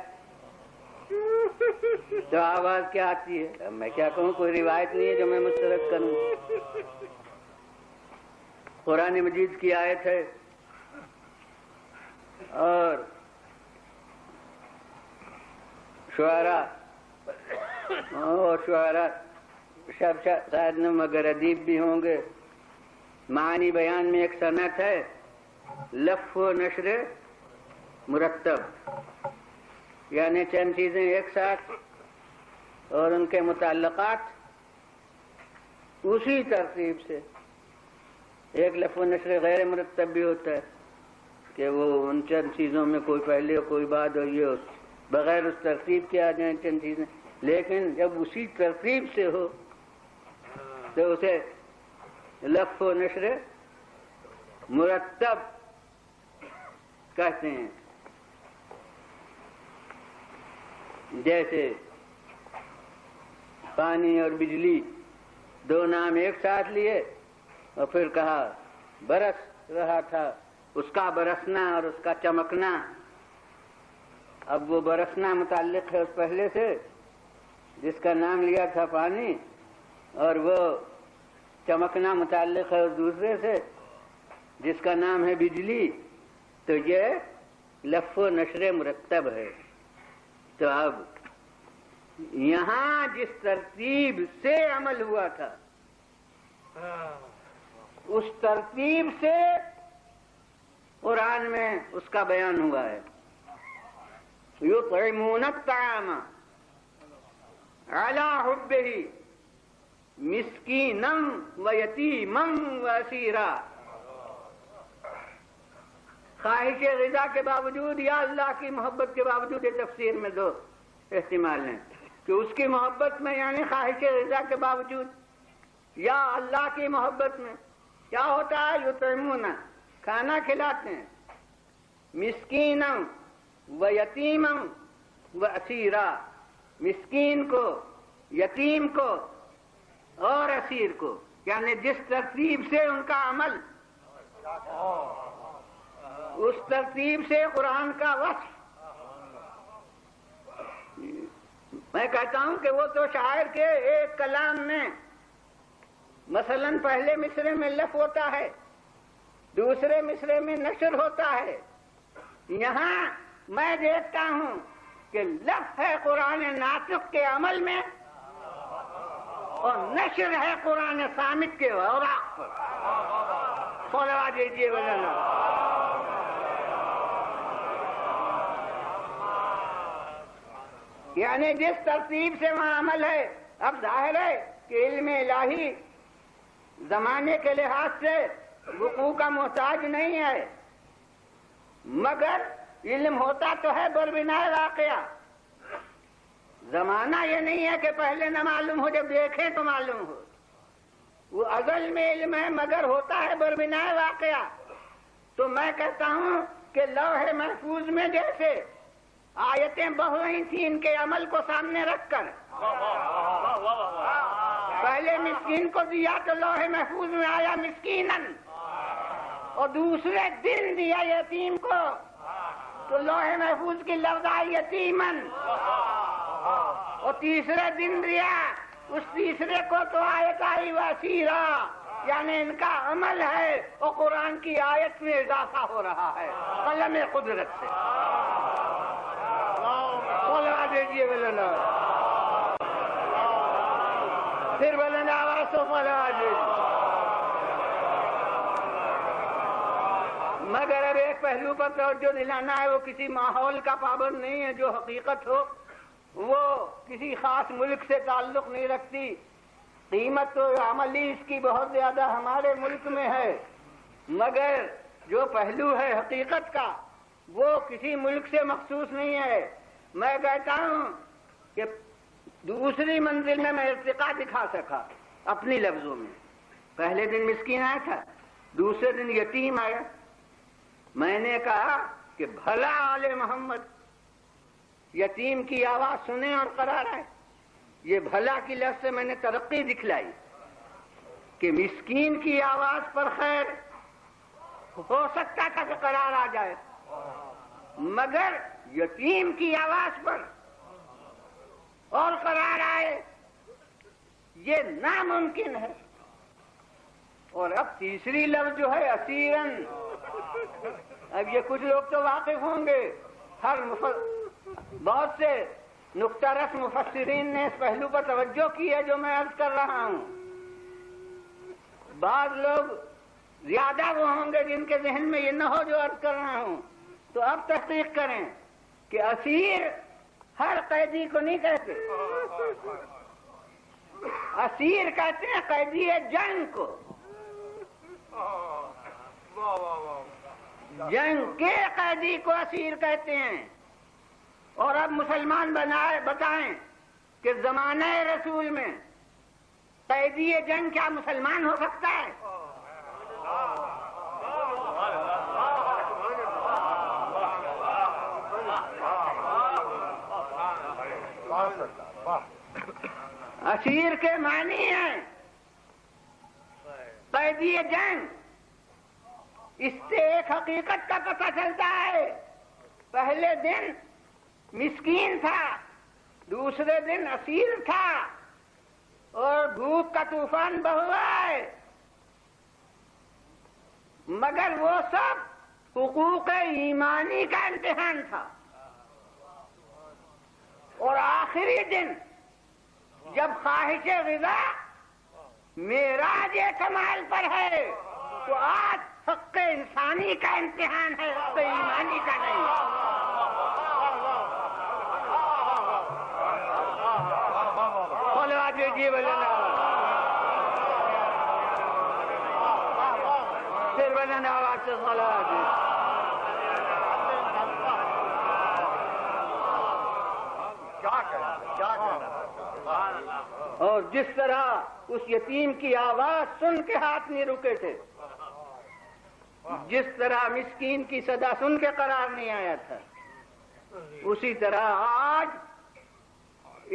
تو آواز کیا آتی ہے؟ اب میں کیا کہوں، کوئی روایت نہیں ہے جو میں مشترک کروں. قرآن مجید کی آیت ہے، اور شعراء سب شاید نہ مگر ادیب بھی ہوں گے. معنی بیان میں ایک صنعت ہے، لف و نشر مرتب، یعنی چند چیزیں ایک ساتھ اور ان کے متعلقات اسی ترتیب سے. ایک لف و نشر غیر مرتب بھی ہوتا ہے کہ وہ ان چند چیزوں میں کوئی پہلے کوئی بعد ہو، یہ بغیر اس ترتیب کے آ جائیں چند چیزیں، لیکن جب اسی ترتیب سے ہو تو اسے لف و نشر مرتب کہتے ہیں. جیسے پانی اور بجلی دو نام ایک ساتھ لیے اور پھر کہا برس رہا تھا، اس کا برسنا اور اس کا چمکنا. اب وہ برسنا متعلق ہے اس پہلے سے جس کا نام لیا تھا پانی، اور وہ چمکنا متعلق ہے اس دوسرے سے جس کا نام ہے بجلی. تو یہ لف و نشر مرتب ہے. تو اب یہاں جس ترتیب سے عمل ہوا تھا اس ترتیب سے قرآن میں اس کا بیان ہوا ہے. یطعمون الطعام علی حبہ مسکینا و یتیما و اسیرا. خواہش غذا کے باوجود یا اللہ کی محبت کے باوجود، تفسیر میں دو احتمال ہیں کہ اس کی محبت میں یعنی خواہش غذا کے باوجود یا اللہ کی محبت میں کیا ہوتا ہے؟ یطعمون، کھانا کھلاتے ہیں، مسکینا و یتیما و اسیرا، مسکین کو، یتیم کو اور اسیر کو، یعنی جس ترتیب سے ان کا عمل اس ترتیب سے قرآن کا وصف. میں کہتا ہوں کہ وہ تو شاعر کے ایک کلام میں مثلا پہلے مصرے میں لف ہوتا ہے، دوسرے مصرے میں نشر ہوتا ہے، یہاں میں دیکھتا ہوں کہ لفظ ہے قرآن ناطق کے عمل میں اور نشر ہے قرآن صامت کے اوراق پر. صلوات دیجیے وزن. یعنی جس ترتیب سے وہاں عمل ہے، اب ظاہر ہے کہ علم الہی زمانے کے لحاظ سے وقوع کا محتاج نہیں ہے، مگر علم ہوتا تو ہے بربنائے واقعہ. زمانہ یہ نہیں ہے کہ پہلے نہ معلوم ہو، جب دیکھیں تو معلوم ہو. وہ ازل میں علم ہے مگر ہوتا ہے بربنائے واقعہ. تو میں کہتا ہوں کہ لوح محفوظ میں جیسے آیتیں بہہ رہی تھیں ان کے عمل کو سامنے رکھ کر، پہلے مسکین کو دیا تو لوح محفوظ میں آیا مسکینن، اور دوسرے دن دیا یتیم کو تو لوح محفوظ کی لفظ آئی یتیمن، اور تیسرے دن دیا اس تیسرے کو تو آیت آئی وسیرا. یعنی ان کا عمل ہے اور قرآن کی آیت میں اضافہ ہو رہا ہے قلم قدرت سے. بولوا دیجیے بلند، پھر بلند آواز تو بولوا دیجیے. مگر اب ایک پہلو پر توجہ دلانا ہے، وہ کسی ماحول کا پابند نہیں ہے. جو حقیقت ہو وہ کسی خاص ملک سے تعلق نہیں رکھتی. قیمت تو عملی اس کی بہت زیادہ ہمارے ملک میں ہے، مگر جو پہلو ہے حقیقت کا وہ کسی ملک سے مخصوص نہیں ہے. میں کہتا ہوں کہ دوسری منزل میں ارتقا دکھا سکا اپنی لفظوں میں. پہلے دن مسکین آیا تھا، دوسرے دن یتیم آیا. میں نے کہا کہ بھلا آل محمد یتیم کی آواز سنیں اور قرار آئے. یہ بھلا کی لفظ سے میں نے ترقی دکھلائی کہ مسکین کی آواز پر خیر ہو سکتا تھا کہ قرار آ جائے، مگر یتیم کی آواز پر اور قرار آئے یہ ناممکن ہے. اور اب تیسری لفظ جو ہے اسیرن، اب یہ کچھ لوگ تو واقف ہوں گے، بہت سے نقطہ رس مفسرین نے اس پہلو پر توجہ کی ہے جو میں عرض کر رہا ہوں. بعض لوگ زیادہ وہ ہوں گے جن کے ذہن میں یہ نہ ہو جو عرض کر رہا ہوں، تو اب تحقیق کریں کہ اسیر ہر قیدی کو نہیں کہتے. اسیر کہتے ہیں قیدی جنگ کو، جنگ کے قیدی کو اسیر کہتے ہیں. اور اب مسلمان بتائیں کہ زمانہ رسول میں قیدی جنگ کیا مسلمان ہو سکتا ہے؟ اسیر کے معنی ہیں قیدی جنگ. اس سے ایک حقیقت کا پتہ چلتا ہے، پہلے دن مسکین تھا، دوسرے دن اسیر تھا، اور بھوک کا طوفان بہوا ہے، مگر وہ سب حقوق ایمانی کا امتحان تھا. اور آخری دن جب خواہش غذا معراج کمال پر ہے تو آج حق انسانی کا امتحان ہے، حق ایمانی کا نہیں. جی بلند پھر بلند آواز سے صلوات. اور جس طرح اس یتیم کی آواز سن کے ہاتھ نہیں رکے تھے، جس طرح مسکین کی صدا سن کے قرار نہیں آیا تھا، اسی طرح آج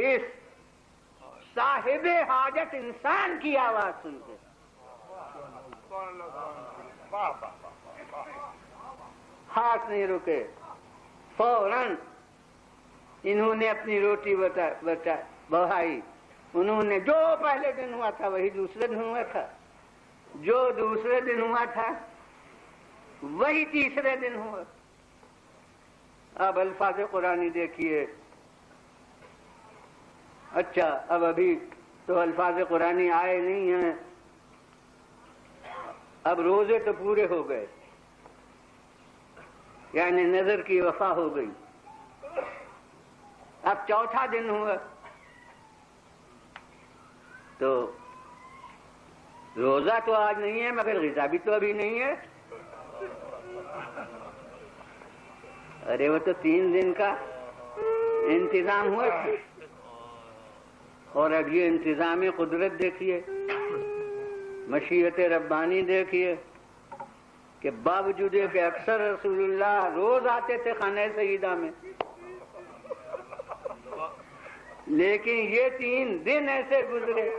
اس صاحب حاجت انسان کی آواز سن کے ہاتھ نہیں رکے. فوراً انہوں نے اپنی روٹی بڑھائی. انہوں نے جو پہلے دن ہوا تھا وہی دوسرے دن ہوا تھا، جو دوسرے دن ہوا تھا وہی تیسرے دن ہوا. اب الفاظ قرآنی دیکھیے. اچھا اب ابھی تو الفاظ قرآنی آئے نہیں ہیں، اب روزے تو پورے ہو گئے، یعنی نظر کی وفا ہو گئی. اب چوتھا دن ہوا تو روزہ تو آج نہیں ہے مگر غذا بھی تو ابھی نہیں ہے. ارے وہ تو 3 دن کا انتظام ہوا تھا، اور اب یہ انتظام قدرت دیکھیے، مشیت ربانی دیکھیے کہ باوجود کہ اکثر رسول اللہ روز آتے تھے خانہ سیدہ میں، لیکن یہ 3 دن ایسے گزرے.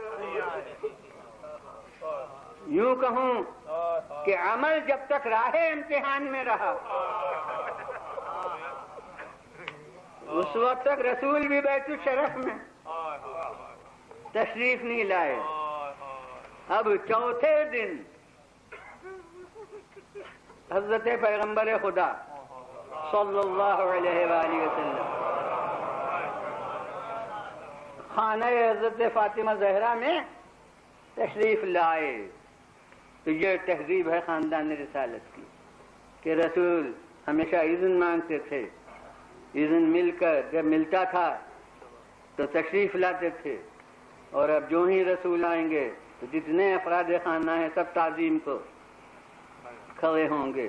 یوں کہوں کہ عمل جب تک راہ امتحان میں رہا اس وقت تک رسول بھی بیت الشرف میں تشریف نہیں لائے. اب چوتھے دن حضرت پیغمبر خدا صلی اللہ علیہ وآلہ وسلم خانہ حضرت فاطمہ زہرا میں تشریف لائے. تو یہ تہذیب ہے خاندان رسالت کی کہ رسول ہمیشہ اذن مانگتے تھے، اذن مل کر جب ملتا تھا تو تشریف لاتے تھے، اور اب جو ہی رسول آئیں گے تو جتنے افراد خانہ ہیں سب تعظیم کو کھڑے ہوں گے.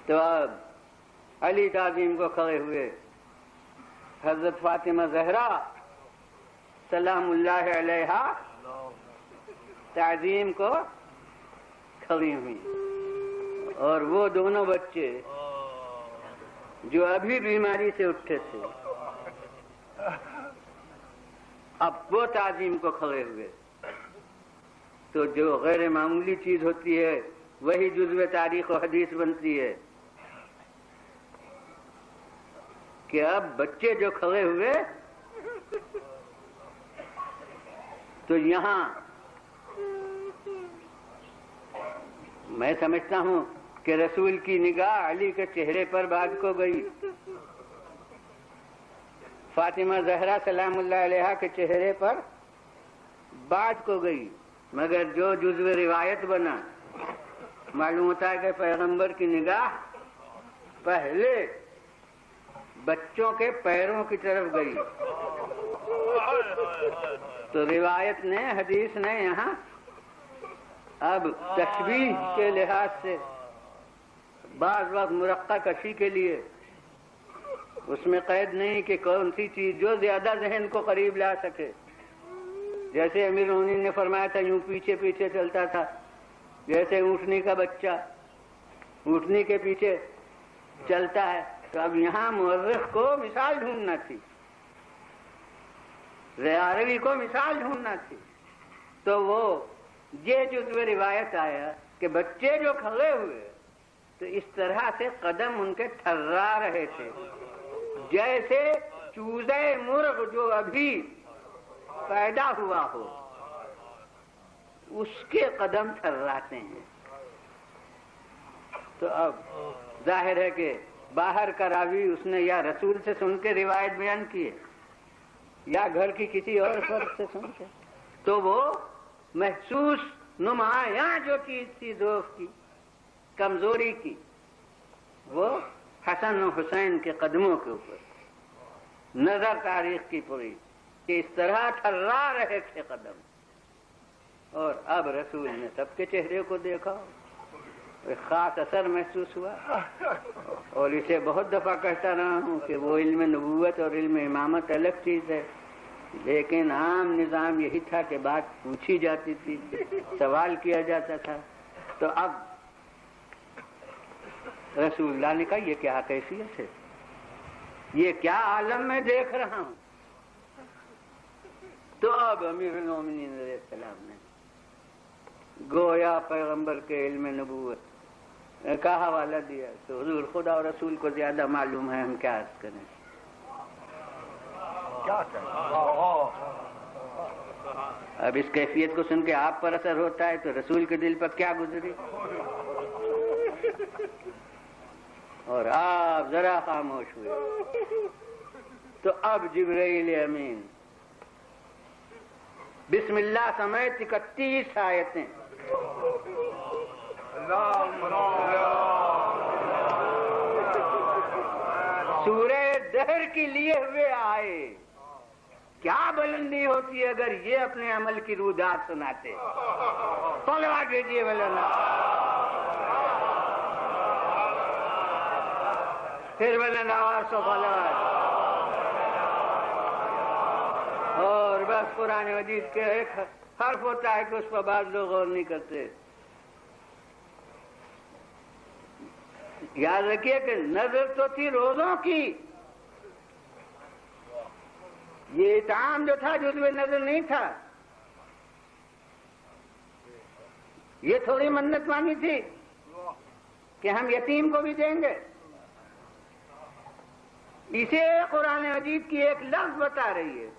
تو اب علی تعظیم کو کھڑے ہوئے، حضرت فاطمہ زہرا سلام اللہ علیہا تعظیم کو کھڑی ہوئی، اور وہ دونوں بچے جو ابھی بیماری سے اٹھے تھے اب وہ تعظیم کو کھڑے ہوئے. تو جو غیر معمولی چیز ہوتی ہے وہی جزو تاریخ و حدیث بنتی ہے کہ اب بچے جو کھڑے ہوئے تو یہاں میں سمجھتا ہوں کہ رسول کی نگاہ علی کے چہرے پر بعد کو گئی، فاطمہ زہرا سلام اللہ علیہا کے چہرے پر بعد کو گئی. مگر جو جزو روایت بنا معلوم ہوتا ہے کہ پیغمبر کی نگاہ پہلے بچوں کے پیروں کی طرف گئی. تو روایت نے، حدیث نے یہاں اب تشبیہ کے لحاظ سے بعض وقت مرقع کشی کے لیے اس میں قید نہیں کہ کون سی چیز جو زیادہ ذہن کو قریب لا سکے. جیسے امیر المومنین نے فرمایا تھا یوں پیچھے پیچھے چلتا تھا جیسے اونٹنی کا بچہ اونٹنی کے پیچھے چلتا ہے. تو اب یہاں مورخ کو مثال ڈھونڈنا تھی، ریاروی کو مثال ڈھونڈنا تھی. تو وہ یہ جزو روایت آیا کہ بچے جو کھڑے ہوئے تو اس طرح سے قدم ان کے تھرا رہے تھے جیسے چوزے مرغ جو ابھی پیدا ہوا ہو اس کے قدم تھراتے ہیں. تو اب ظاہر ہے کہ باہر کا راوی اس نے یا رسول سے سن کے روایت بیان کی ہے یا گھر کی کسی اور فرد سے سن کے، تو وہ محسوس نمایاں جو چیز تھی ضعف کی، کمزوری کی، وہ حسن و حسین کے قدموں کے اوپر نظر تاریخ کی پوری کہ اس طرح تھرا رہے تھے قدم. اور اب رسول نے سب کے چہرے کو دیکھا، ایک خاص اثر محسوس ہوا. اور اسے بہت دفعہ کہتا رہا ہوں کہ وہ علم نبوت اور علم امامت الگ چیز ہے، لیکن عام نظام یہی تھا کہ بات پوچھی جاتی تھی، سوال کیا جاتا تھا. تو اب رسول اللہ نے کہا یہ کیا کیفیت ہے، یہ کیا عالم میں دیکھ رہا ہوں. تو اب امیر المومنین علیہ السلام نے گویا پیغمبر کے علم نبوت کا حوالہ دیا. تو حضور خدا اور رسول کو زیادہ معلوم ہے، ہم کیا عرض کریں. اب اس کیفیت کو سن کے آپ پر اثر ہوتا ہے تو رسول کے دل پر کیا گزری. اور آپ ذرا خاموش ہوئے تو اب جبرائیل امین بسم اللہ سمیت 31 آیتیں سورہ دہر کی لیے ہوئے آئے. کیا بلندی ہوتی ہے اگر یہ اپنے عمل کی رودات سناتے. صلوات بھیجیے مولانا. پھر مولانا آواز سو صلوات. اور بس قرآن مجید کے ایک حرف ہوتا ہے کہ اس پر بعض لوگ غور نہیں کرتے. یاد رکھیے کہ نظر تو تھی روزوں کی. یہ اطعام جو تھا جزو نظر نہیں تھا. یہ تھوڑی منت مانی تھی کہ ہم یتیم کو بھی دیں گے. اسے قرآن مجید کی ایک لفظ بتا رہی ہے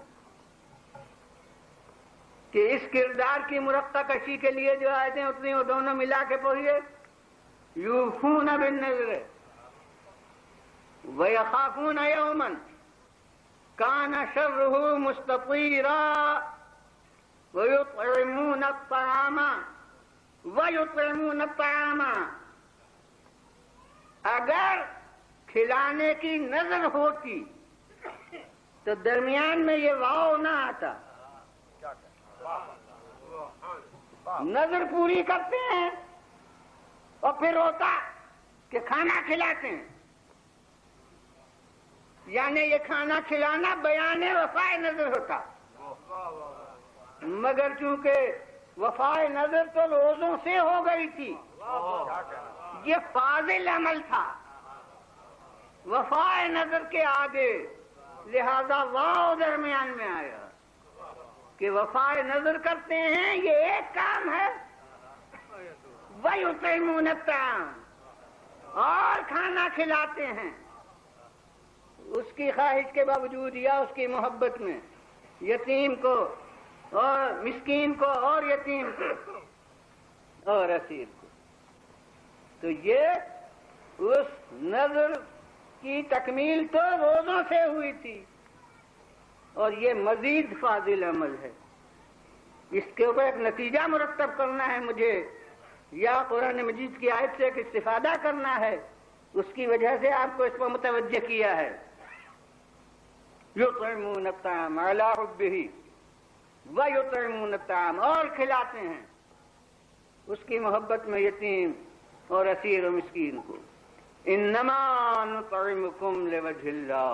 کہ اس کردار کی مرقع کشی کے لیے جو آیتیں اتنی وہ دونوں ملا کے پڑھیے. یوفون بالنذر ویخافون یوما کان شرہ مستطیرا ویطعمون الطعام. اگر کھلانے کی نظر ہوتی تو درمیان میں یہ واو نہ آتا. نظر پوری کرتے ہیں اور پھر ہوتا کہ کھانا کھلاتے ہیں. یعنی یہ کھانا کھلانا بیان وفائے نظر ہوتا. مگر چونکہ وفائے نظر تو روزوں سے ہو گئی تھی، یہ فاضل عمل تھا وفائے نظر کے آگے، لہذا واو درمیان میں آیا کہ وفائے نظر کرتے ہیں. یہ ایک کام ہے. وَيُطْعِمُونَ الطَّعَامَ، اور کھانا کھلاتے ہیں اس کی خواہش کے باوجود یا اس کی محبت میں یتیم کو اور مسکین کو اور یتیم کو اور اسیر کو. تو یہ اس نظر کی تکمیل تو روزوں سے ہوئی تھی اور یہ مزید فاضل عمل ہے. اس کے اوپر ایک نتیجہ مرتب کرنا ہے مجھے، یا قرآن مجید کی آیت سے ایک استفادہ کرنا ہے. اس کی وجہ سے آپ کو اس پر متوجہ کیا ہے. یطعمون الطعام علی حبہ ویطعمون الطعام، اور کھلاتے ہیں اس کی محبت میں یتیم اور اسیر و مسکین کو. انما نطعمکم لوجہ اللہ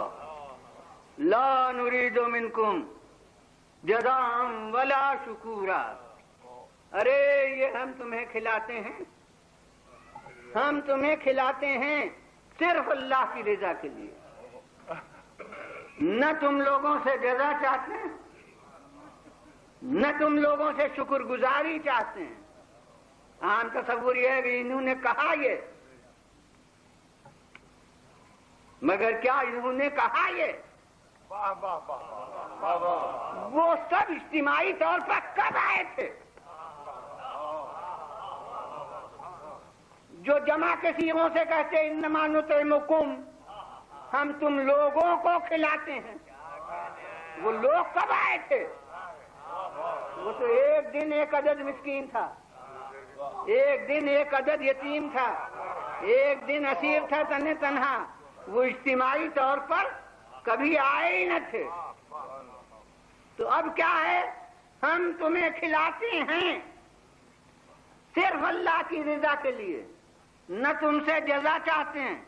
لا نريد منکم جزاء ولا شکورا. ارے یہ ہم تمہیں کھلاتے ہیں، ہم تمہیں کھلاتے ہیں صرف اللہ کی رضا کے لیے. نہ تم لوگوں سے جزا چاہتے ہیں، نہ تم لوگوں سے شکر گزاری چاہتے ہیں. عام تصور یہ ہے کہ انہوں نے کہا یہ، مگر کیا انہوں نے کہا یہ؟ وہ سب اجتماعی طور پر کب آئے تھے؟ جو جمع کے صیغوں سے کہتے انما نطعمکم، ہم تم لوگوں کو کھلاتے ہیں. وہ لوگ کب آئے تھے؟ وہ تو ایک دن ایک عدد مسکین تھا، ایک دن ایک عدد یتیم تھا، ایک دن اسیر تھا تنہا. وہ اجتماعی طور پر کبھی آئے ہی نہ تھے. تو اب کیا ہے؟ ہم تمہیں کھلاتے ہیں صرف اللہ کی رضا کے لیے. نہ تم سے جزا چاہتے ہیں،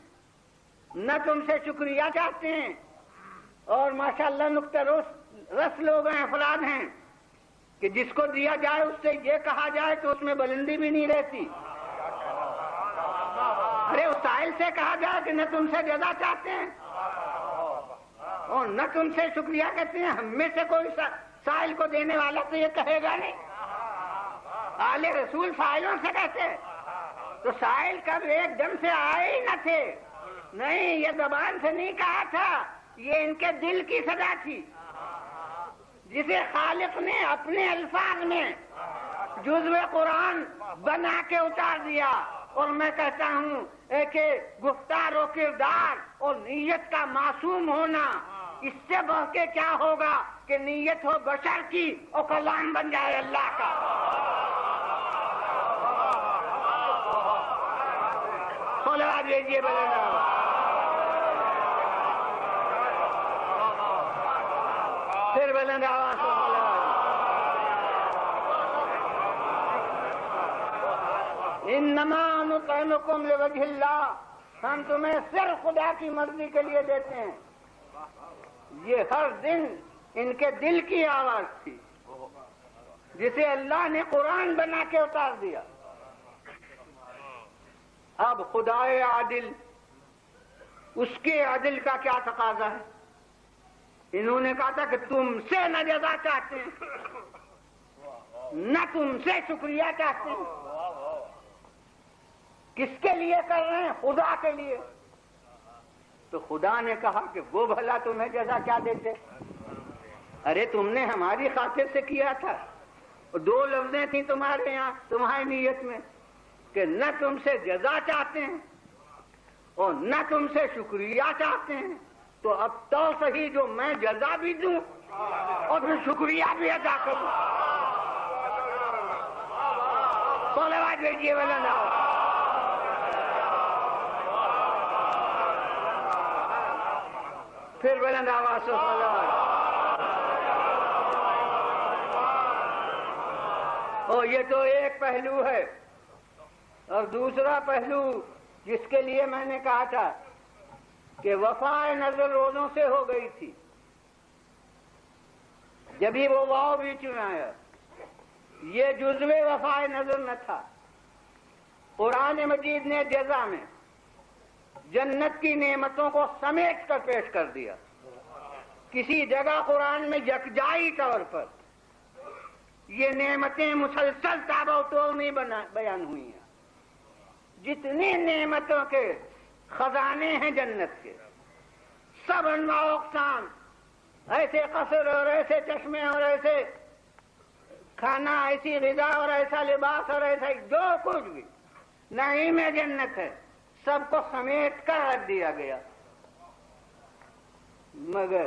نہ تم سے شکریہ چاہتے ہیں. اور ماشاءاللہ نقطہ رس لوگ ہیں، افراد ہیں کہ جس کو دیا جائے اس سے یہ کہا جائے تو اس میں بلندی بھی نہیں رہتی. ارے اس سائل سے کہا جائے کہ نہ تم سے جزا چاہتے ہیں اور نہ تم سے شکریہ کہتے ہیں. ہم میں سے کوئی سائل کو دینے والا تو یہ کہے گا نہیں. آل رسول سائلوں سے کہتے تو سائل کب ایک دم سے آئے ہی نہ تھے. نہیں، یہ زبان سے نہیں کہا تھا، یہ ان کے دل کی صدا تھی جسے خالق نے اپنے الفاظ میں جزو قرآن بنا کے اتار دیا. اور میں کہتا ہوں کہ گفتار و کردار اور نیت کا معصوم ہونا، اس سے بڑھ کے کیا ہوگا کہ نیت ہو بشر کی اور کلام بن جائے اللہ کا۔ صلوات بھیجیے بلند آواز۔ پھر بلند آواز سے صلوات۔ انما نطعمکم لوجہ اللہ، ہم تمہیں صرف خدا کی مرضی کے لیے دیتے ہیں۔ یہ ہر دن ان کے دل کی آواز تھی جسے اللہ نے قرآن بنا کے اتار دیا۔ اب خدائے عادل، اس کے عدل کا کیا تقاضا ہے؟ انہوں نے کہا تھا کہ تم سے نہ جزا چاہتے ہیں، نہ تم سے شکریہ چاہتے ہیں۔ کس کے لیے کر رہے ہیں؟ خدا کے لیے۔ تو خدا نے کہا کہ وہ بھلا تمہیں جزا کیا دیتے؟ ارے تم نے ہماری خاطر سے کیا تھا۔ دو لفظیں تھیں تمہارے یہاں، تمہاری نیت میں، کہ نہ تم سے جزا چاہتے ہیں اور نہ تم سے شکریہ چاہتے ہیں۔ تو اب تو صحیح جو میں جزا بھی دوں اور پھر شکریہ بھی ادا کروں۔ صلوات بھیجیے بلند آواز۔ پھر بلند آواز سے صلوات۔ اور یہ تو ایک پہلو ہے، اور دوسرا پہلو جس کے لیے میں نے کہا تھا کہ وفائے نظر روزوں سے ہو گئی تھی، جبھی وہ واؤ بیچ میں آیا، یہ جزو وفائے نظر نہ تھا۔ قرآن مجید نے جزا میں جنت کی نعمتوں کو سمیٹ کر پیش کر دیا۔ کسی جگہ قرآن میں یکجائی طور پر یہ نعمتیں مسلسل تابع و توڑ نہیں بیان ہوئی ہیں۔ جتنی نعمتوں کے خزانے ہیں جنت کے، سب انواع و اقسام، ایسے قصر اور ایسے چشمے اور ایسے کھانا، ایسی غذا اور ایسا لباس اور ایسا جو کچھ بھی نعیم جنت ہے، سب کو سمیٹ کر رکھ دیا گیا۔ مگر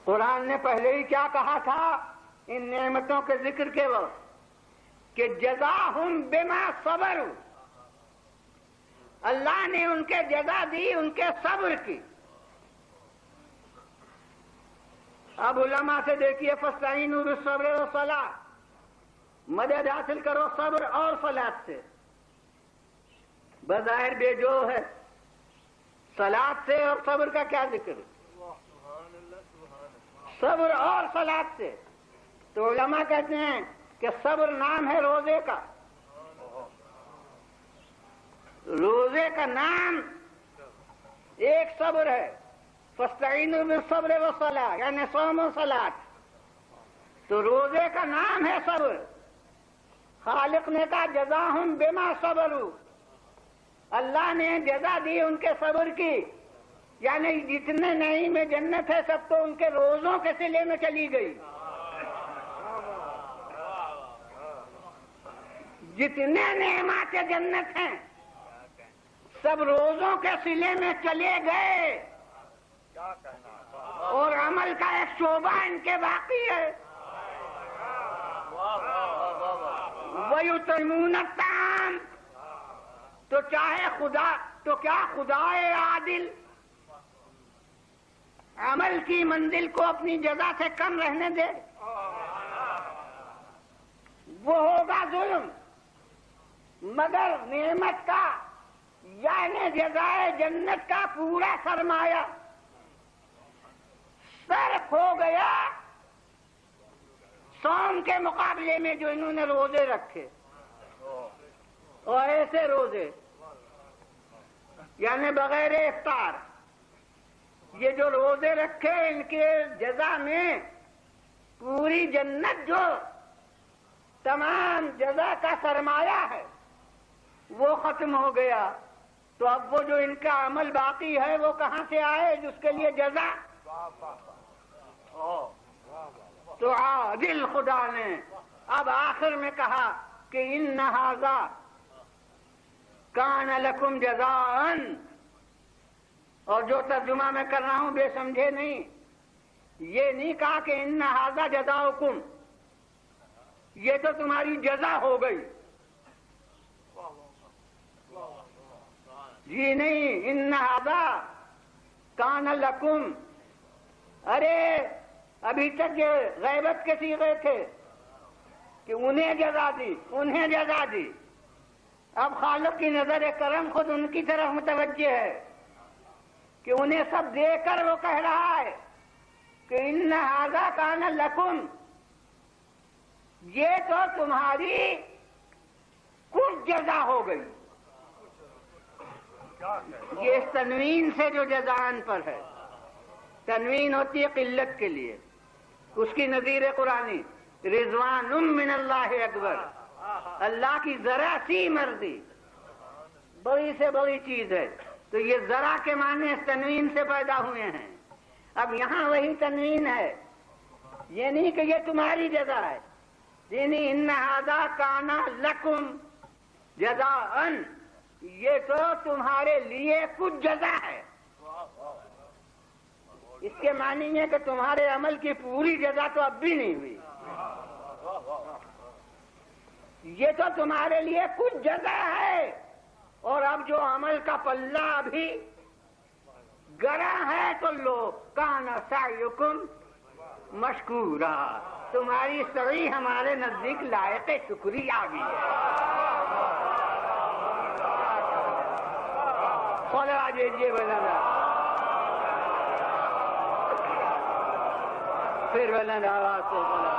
قرآن نے پہلے ہی کیا کہا تھا ان نعمتوں کے ذکر کے وقت کہ جزاہم بما صبروا، اللہ نے ان کے جزا دی ان کے صبر کی۔ اب علماء سے دیکھیے فاستعینوا بالصبر والصلاۃ، مدد حاصل کرو صبر اور صلاۃ سے۔ بظاہر بے جو ہے، صلاۃ سے اور صبر کا کیا ذکر؟ صبر اور صلاۃ سے۔ تو علماء کہتے ہیں کہ صبر نام ہے روزے کا، روزے کا نام ایک صبر ہے، فاستعینوا بالصبر والصلاۃ، یعنی صوم و صلاۃ۔ تو روزے کا نام ہے صبر۔ خالق نے کہا جزاہم بما صبروا، اللہ نے جزا دی ان کے صبر کی، یعنی جتنے نعیم جنت ہے سب تو ان کے روزوں کے صلے میں چلی گئی۔ جتنے نعمات جنت ہیں سب روزوں کے صلے میں چلے گئے، اور عمل کا ایک شعبہ ان کے باقی ہے۔ وَيُطْعِمُونَ الطَّعَامَ، تو چاہے خدا، تو کیا خدائے عادل عمل کی منزل کو اپنی جزا سے کم رہنے دے؟ وہ ہوگا ظلم۔ مگر نعمت کا یعنی جزائے جنت کا پورا سرمایہ صرف ہو گیا صوم کے مقابلے میں جو انہوں نے روزے رکھے، اور ایسے روزے یعنی بغیر افطار، یہ جو روزے رکھے ان کے جزا میں پوری جنت جو تمام جزا کا سرمایہ ہے وہ ختم ہو گیا۔ تو اب وہ جو ان کا عمل باقی ہے وہ کہاں سے آئے جس کے لیے جزا؟ تو عادل خدا نے اب آخر میں کہا کہ ان ھذا کان لکم جزاء، اور جو ترجمہ میں کر رہا ہوں بے سمجھے نہیں، یہ نہیں کہا کہ ان ھذا جزاؤکم، یہ تو تمہاری جزا ہو گئی، جی نہیں، ان ھذا کان لکم، ارے ابھی تک یہ غیبت کے صیغے تھے کہ انہیں جزا دی، انہیں جزا دی، اب خالق کی نظر کرم خود ان کی طرف متوجہ ہے کہ انہیں سب دے کر وہ کہہ رہا ہے کہ ان ھذا کان لکم، یہ تو تمہاری کچھ جزا ہو گئی، یہ اس تنوین سے جو جزان پر ہے، تنوین ہوتی ہے قلت کے لیے، اس کی نظیر قرآنی رضوان من اللہ اکبر، اللہ کی ذرا سی مرضی بڑی سے بڑی چیز ہے، تو یہ ذرا کے معنی اس تنوین سے پیدا ہوئے ہیں۔ اب یہاں وہی تنوین ہے، یہ نہیں کہ یہ تمہاری جزا ہے، یعنی ان ھذا کان لکم جزاء، یہ تو تمہارے لیے کچھ جزا ہے، اس کے معنی ہے کہ تمہارے عمل کی پوری جزا تو اب بھی نہیں ہوئی، یہ تو تمہارے لیے کچھ جزا ہے، اور اب جو عمل کا پلہ ابھی گرا ہے تو لو کان سعیکم مشکورا، تمہاری سعی ہمارے نزدیک لائق شکریہ بھی ہے۔ خدا دیجیے بلند، پھر بلند آواز سے بولا۔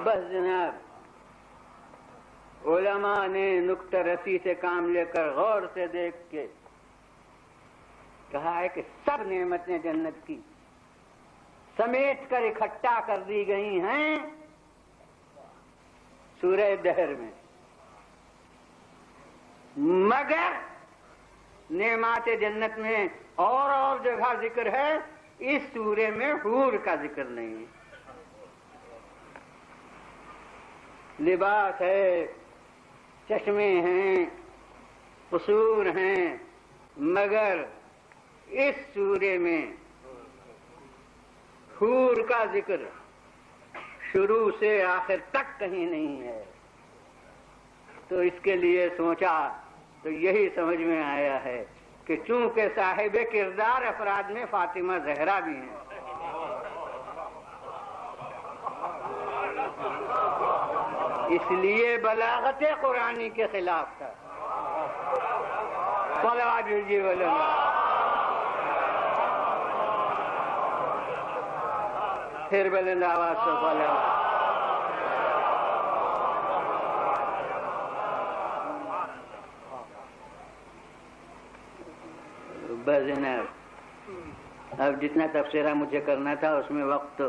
بس جناب، علماء نے نکتہ رسی سے کام لے کر غور سے دیکھ کے کہا ہے کہ سب نعمتیں جنت کی سمیٹ کر اکٹھا کر دی گئی ہیں سورہ دہر میں، مگر نعمات جنت میں اور جگہ ذکر ہے، اس سورے میں حور کا ذکر نہیں ہے۔ لباس ہے، چشمے ہیں، قصور ہیں، مگر اس سورے میں حور کا ذکر شروع سے آخر تک کہیں نہیں ہے، تو اس کے لیے سوچا تو یہی سمجھ میں آیا ہے کہ چونکہ صاحب کردار افراد میں فاطمہ زہرا بھی ہیں، اس لیے بلاغت قرآنی کے خلاف تھا۔ پھر بلند آواز سے بولا۔ بس جناب، اب جتنا تبصرہ مجھے کرنا تھا اس میں وقت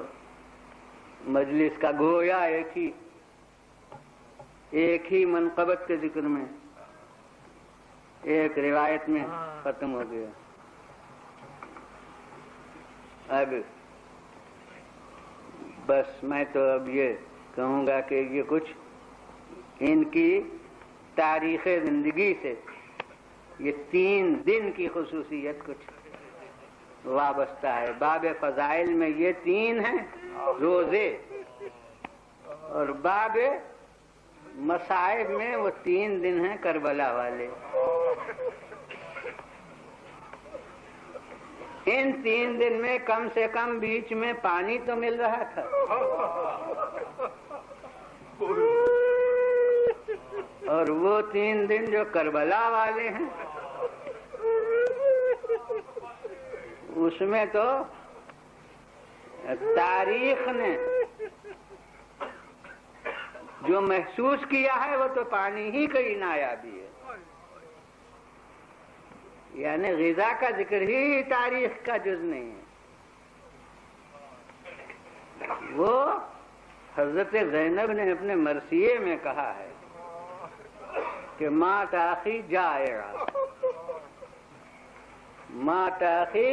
مجلس کا گویا ایک ہی منقبت کے ذکر میں ایک روایت میں ختم ہو گیا۔ اب بس میں تو اب یہ کہوں گا کہ یہ کچھ ان کی تاریخ زندگی سے یہ 3 دن کی خصوصیت کچھ وابستہ ہے۔ باب فضائل میں یہ 3 ہیں روزے، اور باب مصائب میں وہ 3 دن ہیں کربلا والے۔ ان 3 دن میں کم سے کم بیچ میں پانی تو مل رہا تھا، اور وہ 3 دن جو کربلا والے ہیں اس میں تو تاریخ نے جو محسوس کیا ہے وہ تو پانی ہی کی نایابی ہے، یعنی غذا کا ذکر ہی تاریخ کا جز نہیں ہے۔ وہ حضرت زینب نے اپنے مرثیے میں کہا ہے کہ مات اخی جائعا، مات اخی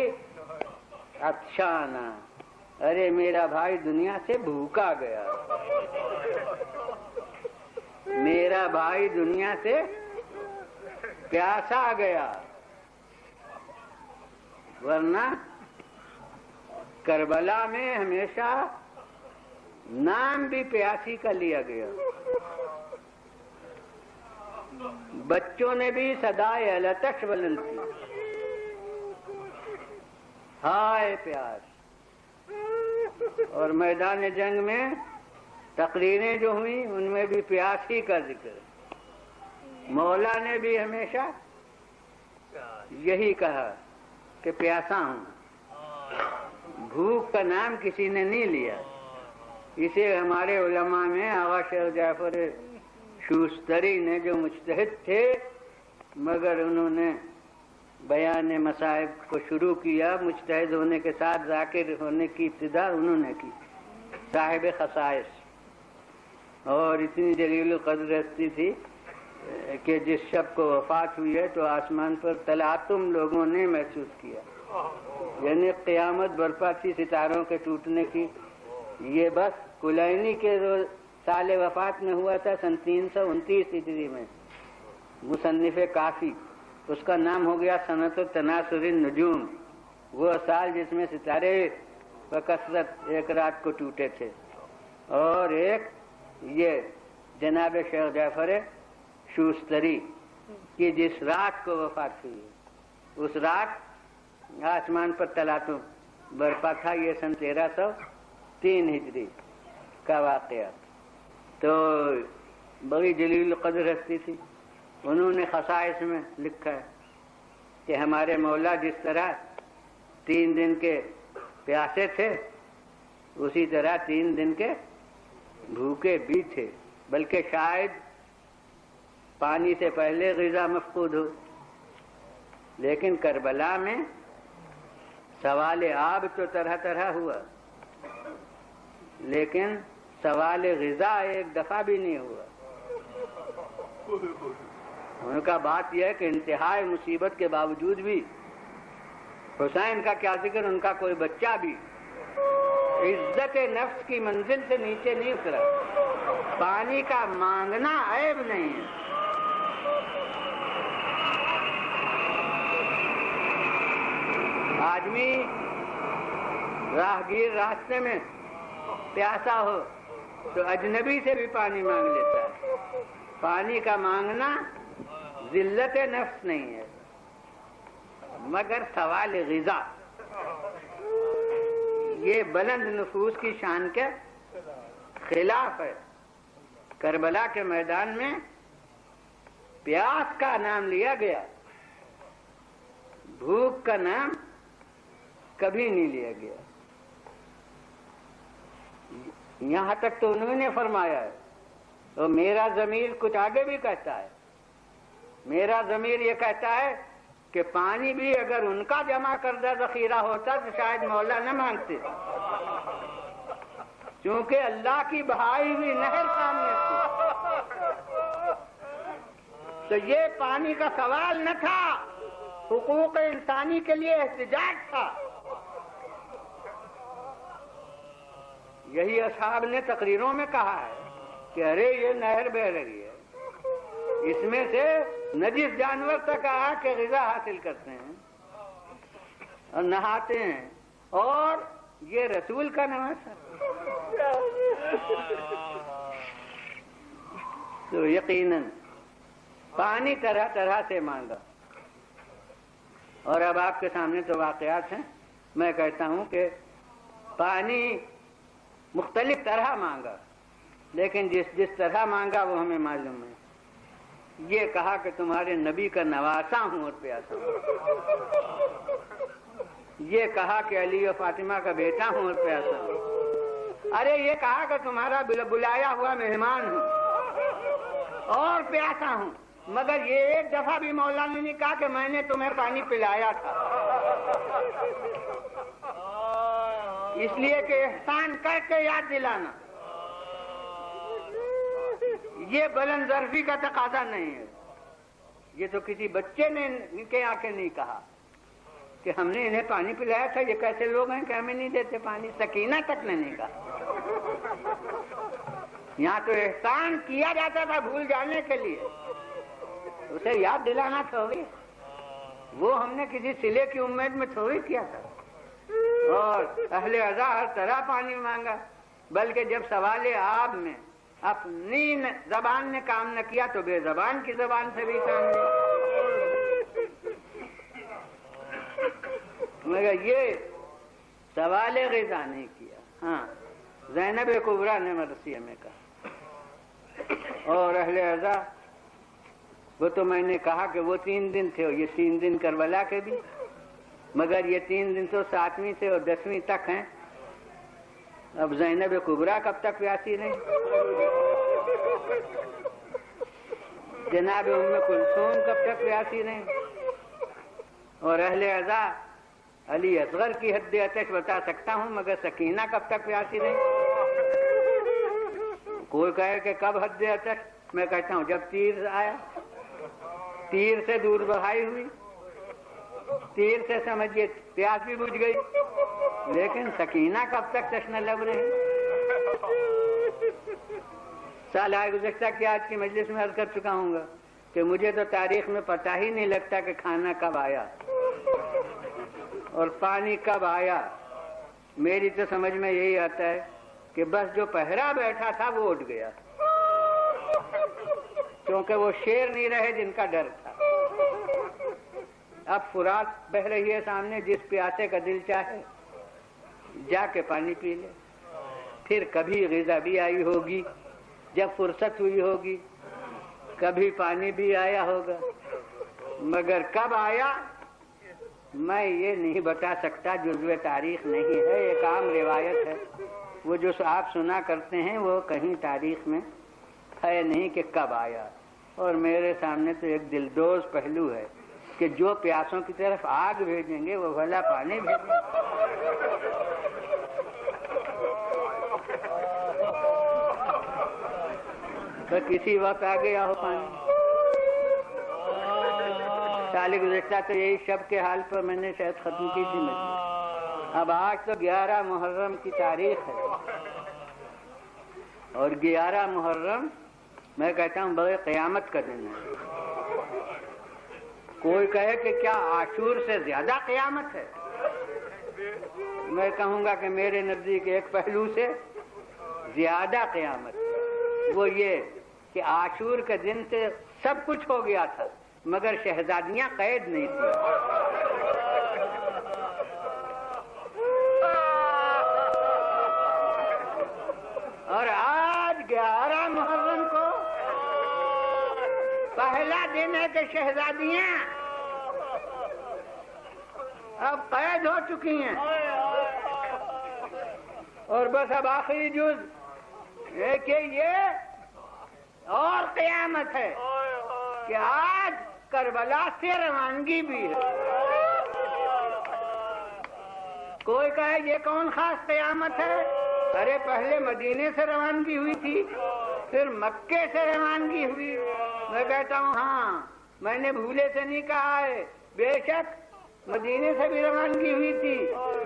عطشانا، ارے میرا بھائی دنیا سے بھوکا گیا، میرا بھائی دنیا سے پیاسا گیا، ورنہ کربلا میں ہمیشہ نام بھی پیاسی کا لیا گیا۔ بچوں نے بھی صدائے الاتش بلند کی، ہائے پیاس۔ اور میدان جنگ میں تقریریں جو ہوئیں ان میں بھی پیاسی کا ذکر۔ مولا نے بھی ہمیشہ یہی کہا کہ پیاسا ہوں، بھوک کا نام کسی نے نہیں لیا۔ اسے ہمارے علماء میں آغا شیخ جعفر شوستری نے جو مجتہد تھے، مگر انہوں نے بیان مصائب کو شروع کیا، مجتہد ہونے کے ساتھ ذاکر ہونے کی ابتدا انہوں نے کی، صاحب خصائص، اور اتنی جلیل القدر ہستی تھی کہ جس شب کو وفات ہوئی ہے تو آسمان پر تلاطم لوگوں نے محسوس کیا، یعنی قیامت برپا تھی ستاروں کے ٹوٹنے کی۔ یہ بس کلینی کے روز سال وفات میں ہوا تھا، سن 329 ہجری میں، مصنف کافی، اس کا نام ہو گیا سنۃ تناثر النجوم، وہ سال جس میں ستارے بکثرت ایک رات کو ٹوٹے تھے۔ اور ایک یہ جناب شیخ جعفر شوستری کی جس رات کو وفات ہوئی، اس رات آسمان پر تلاطم برپا تھا۔ یہ سن 1303 ہجری کا واقعہ۔ تو بڑی جلیل قدر ہستی تھی، انہوں نے خصائص میں لکھا ہے کہ ہمارے مولا جس طرح 3 دن کے پیاسے تھے، اسی طرح 3 دن کے بھوکے بھی تھے، بلکہ شاید پانی سے پہلے غذا مفقود ہو۔ لیکن کربلا میں سوال آب تو طرح طرح ہوا، لیکن سوال غذا ایک دفعہ بھی نہیں ہوا۔ ان کا بات یہ ہے کہ انتہائی مصیبت کے باوجود بھی حسین کا کیا ذکر، ان کا کوئی بچہ بھی عزت نفس کی منزل سے نیچے نہیں اترا۔ پانی کا مانگنا عیب نہیں ہے۔ آدمی راہگیر راستے میں پیاسا ہو تو اجنبی سے بھی پانی مانگ لیتا ہے۔ پانی کا مانگنا ذلت نفس نہیں ہے، مگر سوال غذا یہ بلند نفوس کی شان کے خلاف ہے۔ کربلا کے میدان میں پیاس کا نام لیا گیا، بھوک کا نام کبھی نہیں لیا گیا۔ یہاں تک تو انہوں نے فرمایا ہے، اور میرا ضمیر کچھ آگے بھی کہتا ہے۔ میرا ضمیر یہ کہتا ہے کہ پانی بھی اگر ان کا جمع کردہ ذخیرہ ہوتا تو شاید مولا نہ مانگتے، چونکہ اللہ کی بہائی ہوئی نہر سامنے تھی۔ تو یہ پانی کا سوال نہ تھا، حقوق انسانی کے لیے احتجاج تھا۔ یہی اصحاب نے تقریروں میں کہا ہے کہ ارے یہ نہر بہ رہی ہے، اس میں سے نجس جانور تک آ کے غذا حاصل کرتے ہیں اور نہاتے ہیں، اور یہ رسول کا نواز ہے۔ تو یقیناً پانی طرح طرح سے مانگا، اور اب آپ کے سامنے تو واقعات ہیں۔ میں کہتا ہوں کہ پانی مختلف طرح مانگا، لیکن جس طرح مانگا وہ ہمیں معلوم ہے۔ یہ کہا کہ تمہارے نبی کا نواسا ہوں اور پیاسا ہوں، یہ کہا کہ علی و فاطمہ کا بیٹا ہوں اور پیاسا ہوں، ارے یہ کہا کہ تمہارا بلایا ہوا مہمان ہوں اور پیاسا ہوں، مگر یہ ایک دفعہ بھی مولا نے نہیں کہا کہ میں نے تمہیں پانی پلایا تھا، اس لیے کہ احسان کر کے یاد دلانا یہ بلند ظرفی کا تقاضا نہیں ہے۔ یہ تو کسی بچے نے کے آنکھیں نہیں کہا، کہ ہم نے انہیں پانی پلایا تھا، یہ کیسے لوگ ہیں کہ ہمیں نہیں دیتے پانی؟ سکینہ تک نے نہیں کہا۔ یہاں تو احسان کیا جاتا تھا بھول جانے کے لیے، اسے یاد دلانا تھوڑی، وہ ہم نے کسی صلے کی امید میں تھوڑی کیا تھا۔ اور اہل عزا ہر طرح پانی مانگا، بلکہ جب سوال آب میں اپنی زبان نے کام نہ کیا تو بے زبان کی زبان سے بھی کام نہیں، مگر یہ سوال غذا نہیں کیا۔ ہاں، زینب کبریٰ نے مرثیہ میں کہا، اور اہل عزا وہ تو میں نے کہا کہ وہ 3 دن تھے، اور یہ 3 دن کربلا کے بھی، مگر یہ 3 دن تو 7ویں سے اور 10ویں تک ہیں۔ اب زینب کبریٰ کب تک پیاسی رہیں؟ جناب ام کلثوم کب تک پیاسی رہیں؟ اور اہل عزا علی اصغر کی حد عطش بتا سکتا ہوں، مگر سکینہ کب تک پیاسی رہیں؟ کوئی کہے کہ کب حد عطش، میں کہتا ہوں جب تیر آیا، تیر سے دور بڑھائی ہوئی، تیر سے سمجھیے پیاس بھی بجھ گئی، لیکن سکینہ کب تک تشنہ لب رہی؟ سال گزشتہ کی آج کی مجلس میں عرض کر چکا ہوں گا کہ مجھے تو تاریخ میں پتہ ہی نہیں لگتا کہ کھانا کب آیا اور پانی کب آیا۔ میری تو سمجھ میں یہی آتا ہے کہ بس جو پہرا بیٹھا تھا وہ اٹھ گیا، کیونکہ وہ شیر نہیں رہے جن کا ڈر تھا۔ اب فرات بہ رہی ہے سامنے، جس پیاسے کا دل چاہے جا کے پانی پی لے۔ پھر کبھی غذا بھی آئی ہوگی جب فرصت ہوئی ہوگی، کبھی پانی بھی آیا ہوگا، مگر کب آیا میں یہ نہیں بتا سکتا، جزو تاریخ نہیں ہے، ایک عام روایت ہے، وہ جو آپ سنا کرتے ہیں وہ کہیں تاریخ میں ہے نہیں کہ کب آیا۔ اور میرے سامنے تو ایک دلدوز پہلو ہے کہ جو پیاسوں کی طرف آگ بھیجیں گے وہ بھلا پانی بھیجیں گے۔ تو کسی وقت آ گیا ہو پانی۔ سال گزشتہ تو یہی شب کے حال پر میں نے شاید ختم کی تھی مجلس۔ اب آج تو 11 محرم کی تاریخ ہے، اور 11 محرم میں کہتا ہوں بڑے قیامت کا دن ہے۔ کوئی کہے کہ کیا عاشور سے زیادہ قیامت ہے؟ میں کہوں گا کہ میرے نزدیک ایک پہلو سے زیادہ قیامت ہے، وہ یہ کہ عاشور کے دن سے سب کچھ ہو گیا تھا مگر شہزادیاں قید نہیں تھی۔ اور آج 11 محرم کو پہلا دن ہے کہ شہزادیاں اب قید ہو چکی ہیں، اور بس اب آخری جز ہے کہ یہ اور قیامت ہے کہ آج کربلا سے روانگی بھی ہے۔ کوئی کہے یہ کون خاص قیامت ہے؟ ارے پہلے مدینے سے روانگی ہوئی تھی، پھر مکے سے روانگی ہوئی۔ میں کہتا ہوں ہاں، میں نے بھولے سے نہیں کہا ہے، بے شک مدینے سے بھی روانگی ہوئی تھی،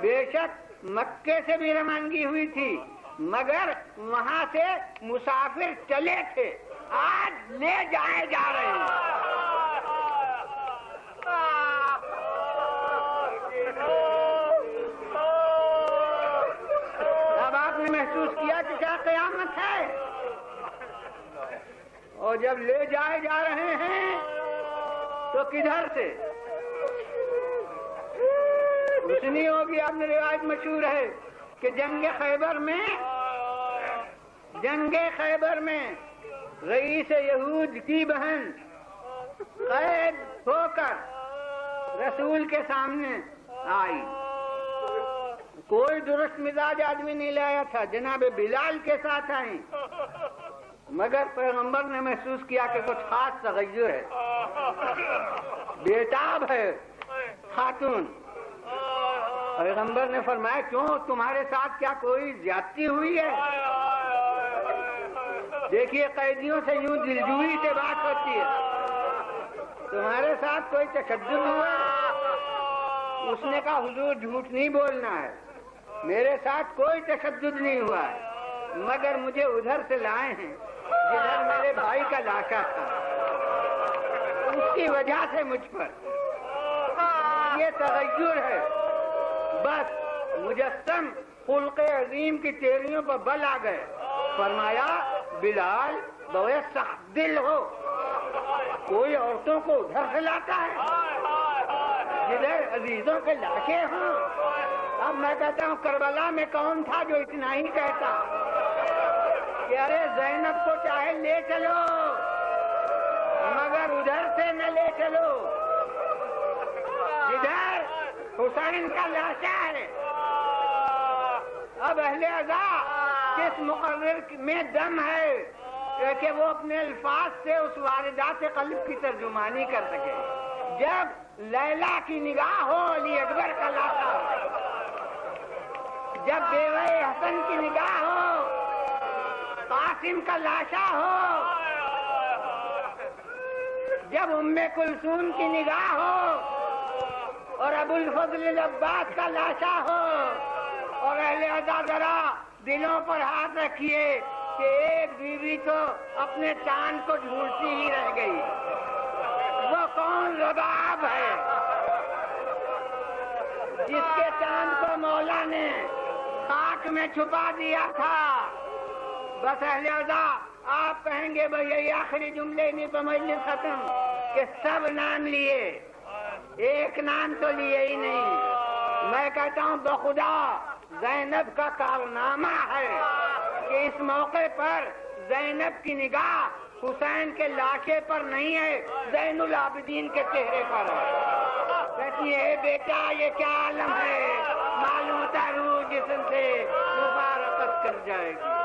بے شک مکے سے بھی روانگی ہوئی تھی، مگر وہاں سے مسافر چلے تھے، آج لے جائے جا رہے ہیں۔ اب آپ نے محسوس کیا کہ کیا قیامت ہے، اور جب لے جائے جا رہے ہیں تو کدھر سے؟ سنی ہوگی آپ نے، روایت مشہور ہے کہ جنگ خیبر میں رئیس یہود کی بہن قید ہو کر رسول کے سامنے آئی۔ کوئی درست مزاج آدمی نہیں لایا تھا، جناب بلال کے ساتھ آئی، مگر پیغمبر نے محسوس کیا کہ کچھ خاص تغیر ہے، بیتاب ہے خاتون۔ پیغمبر نے فرمایا کیوں، تمہارے ساتھ کیا کوئی زیادتی ہوئی ہے؟ دیکھیے قیدیوں سے یوں دلجوئی سے بات ہوتی ہے، تمہارے ساتھ کوئی تشدد ہوا؟ اس نے کہا حضور جھوٹ نہیں بولنا ہے، میرے ساتھ کوئی تشدد نہیں ہوا ہے، مگر مجھے ادھر سے لائے ہیں جدھر میرے بھائی کا لاشا تھا، اس کی وجہ سے مجھ پر یہ تغیر ہے۔ بس مجسم خلق عظیم کی تیریوں پر بل آ گئے، فرمایا بلال بہت سخت دل ہو، کوئی عورتوں کو ادھر سے لاتا ہے جدھر عزیزوں کے لاشیں ہوں۔ اب میں کہتا ہوں کربلا میں کون تھا جو اتنا ہی کہتا کہ ارے زینب کو چاہے لے چلو مگر ادھر سے نہ لے چلو جدھر حسین کا لاشا ہے۔ اب اہل عزا کس مقرر میں دم ہے کہ وہ اپنے الفاظ سے اس واردات قلب کی ترجمانی کر سکے۔ جب لیلا کی نگاہ ہو علی اکبر کا لاشا ہو، جب بیوہ حسن کی نگاہ ہو قاسم کا لاشا ہو، جب ام کلثوم کی نگاہ ہو اور ابو الفضل العباس کا لاشا ہو، اور اہل عزا ذرا دلوں پر ہاتھ رکھیے کہ ایک بیوی تو اپنے چاند کو ڈھونڈتی ہی رہ گئی، وہ کون رباب ہے جس کے چاند کو مولا نے خاک میں چھپا دیا تھا۔ بس اہل عزا آپ کہیں گے بھئی یہ آخری جملے نہیں پہ مجلس ختم کہ سب نام لیے، ایک نام تو لیے ہی نہیں۔ میں کہتا ہوں بخدا زینب کا کارنامہ ہے کہ اس موقع پر زینب کی نگاہ حسین کے لاشے پر نہیں ہے، زین العابدین کے چہرے پر ہے۔ کہتی ہے بیٹا یہ کیا عالم ہے، معلوم ہوتا روح جسم سے مفارقت کر جائے گی۔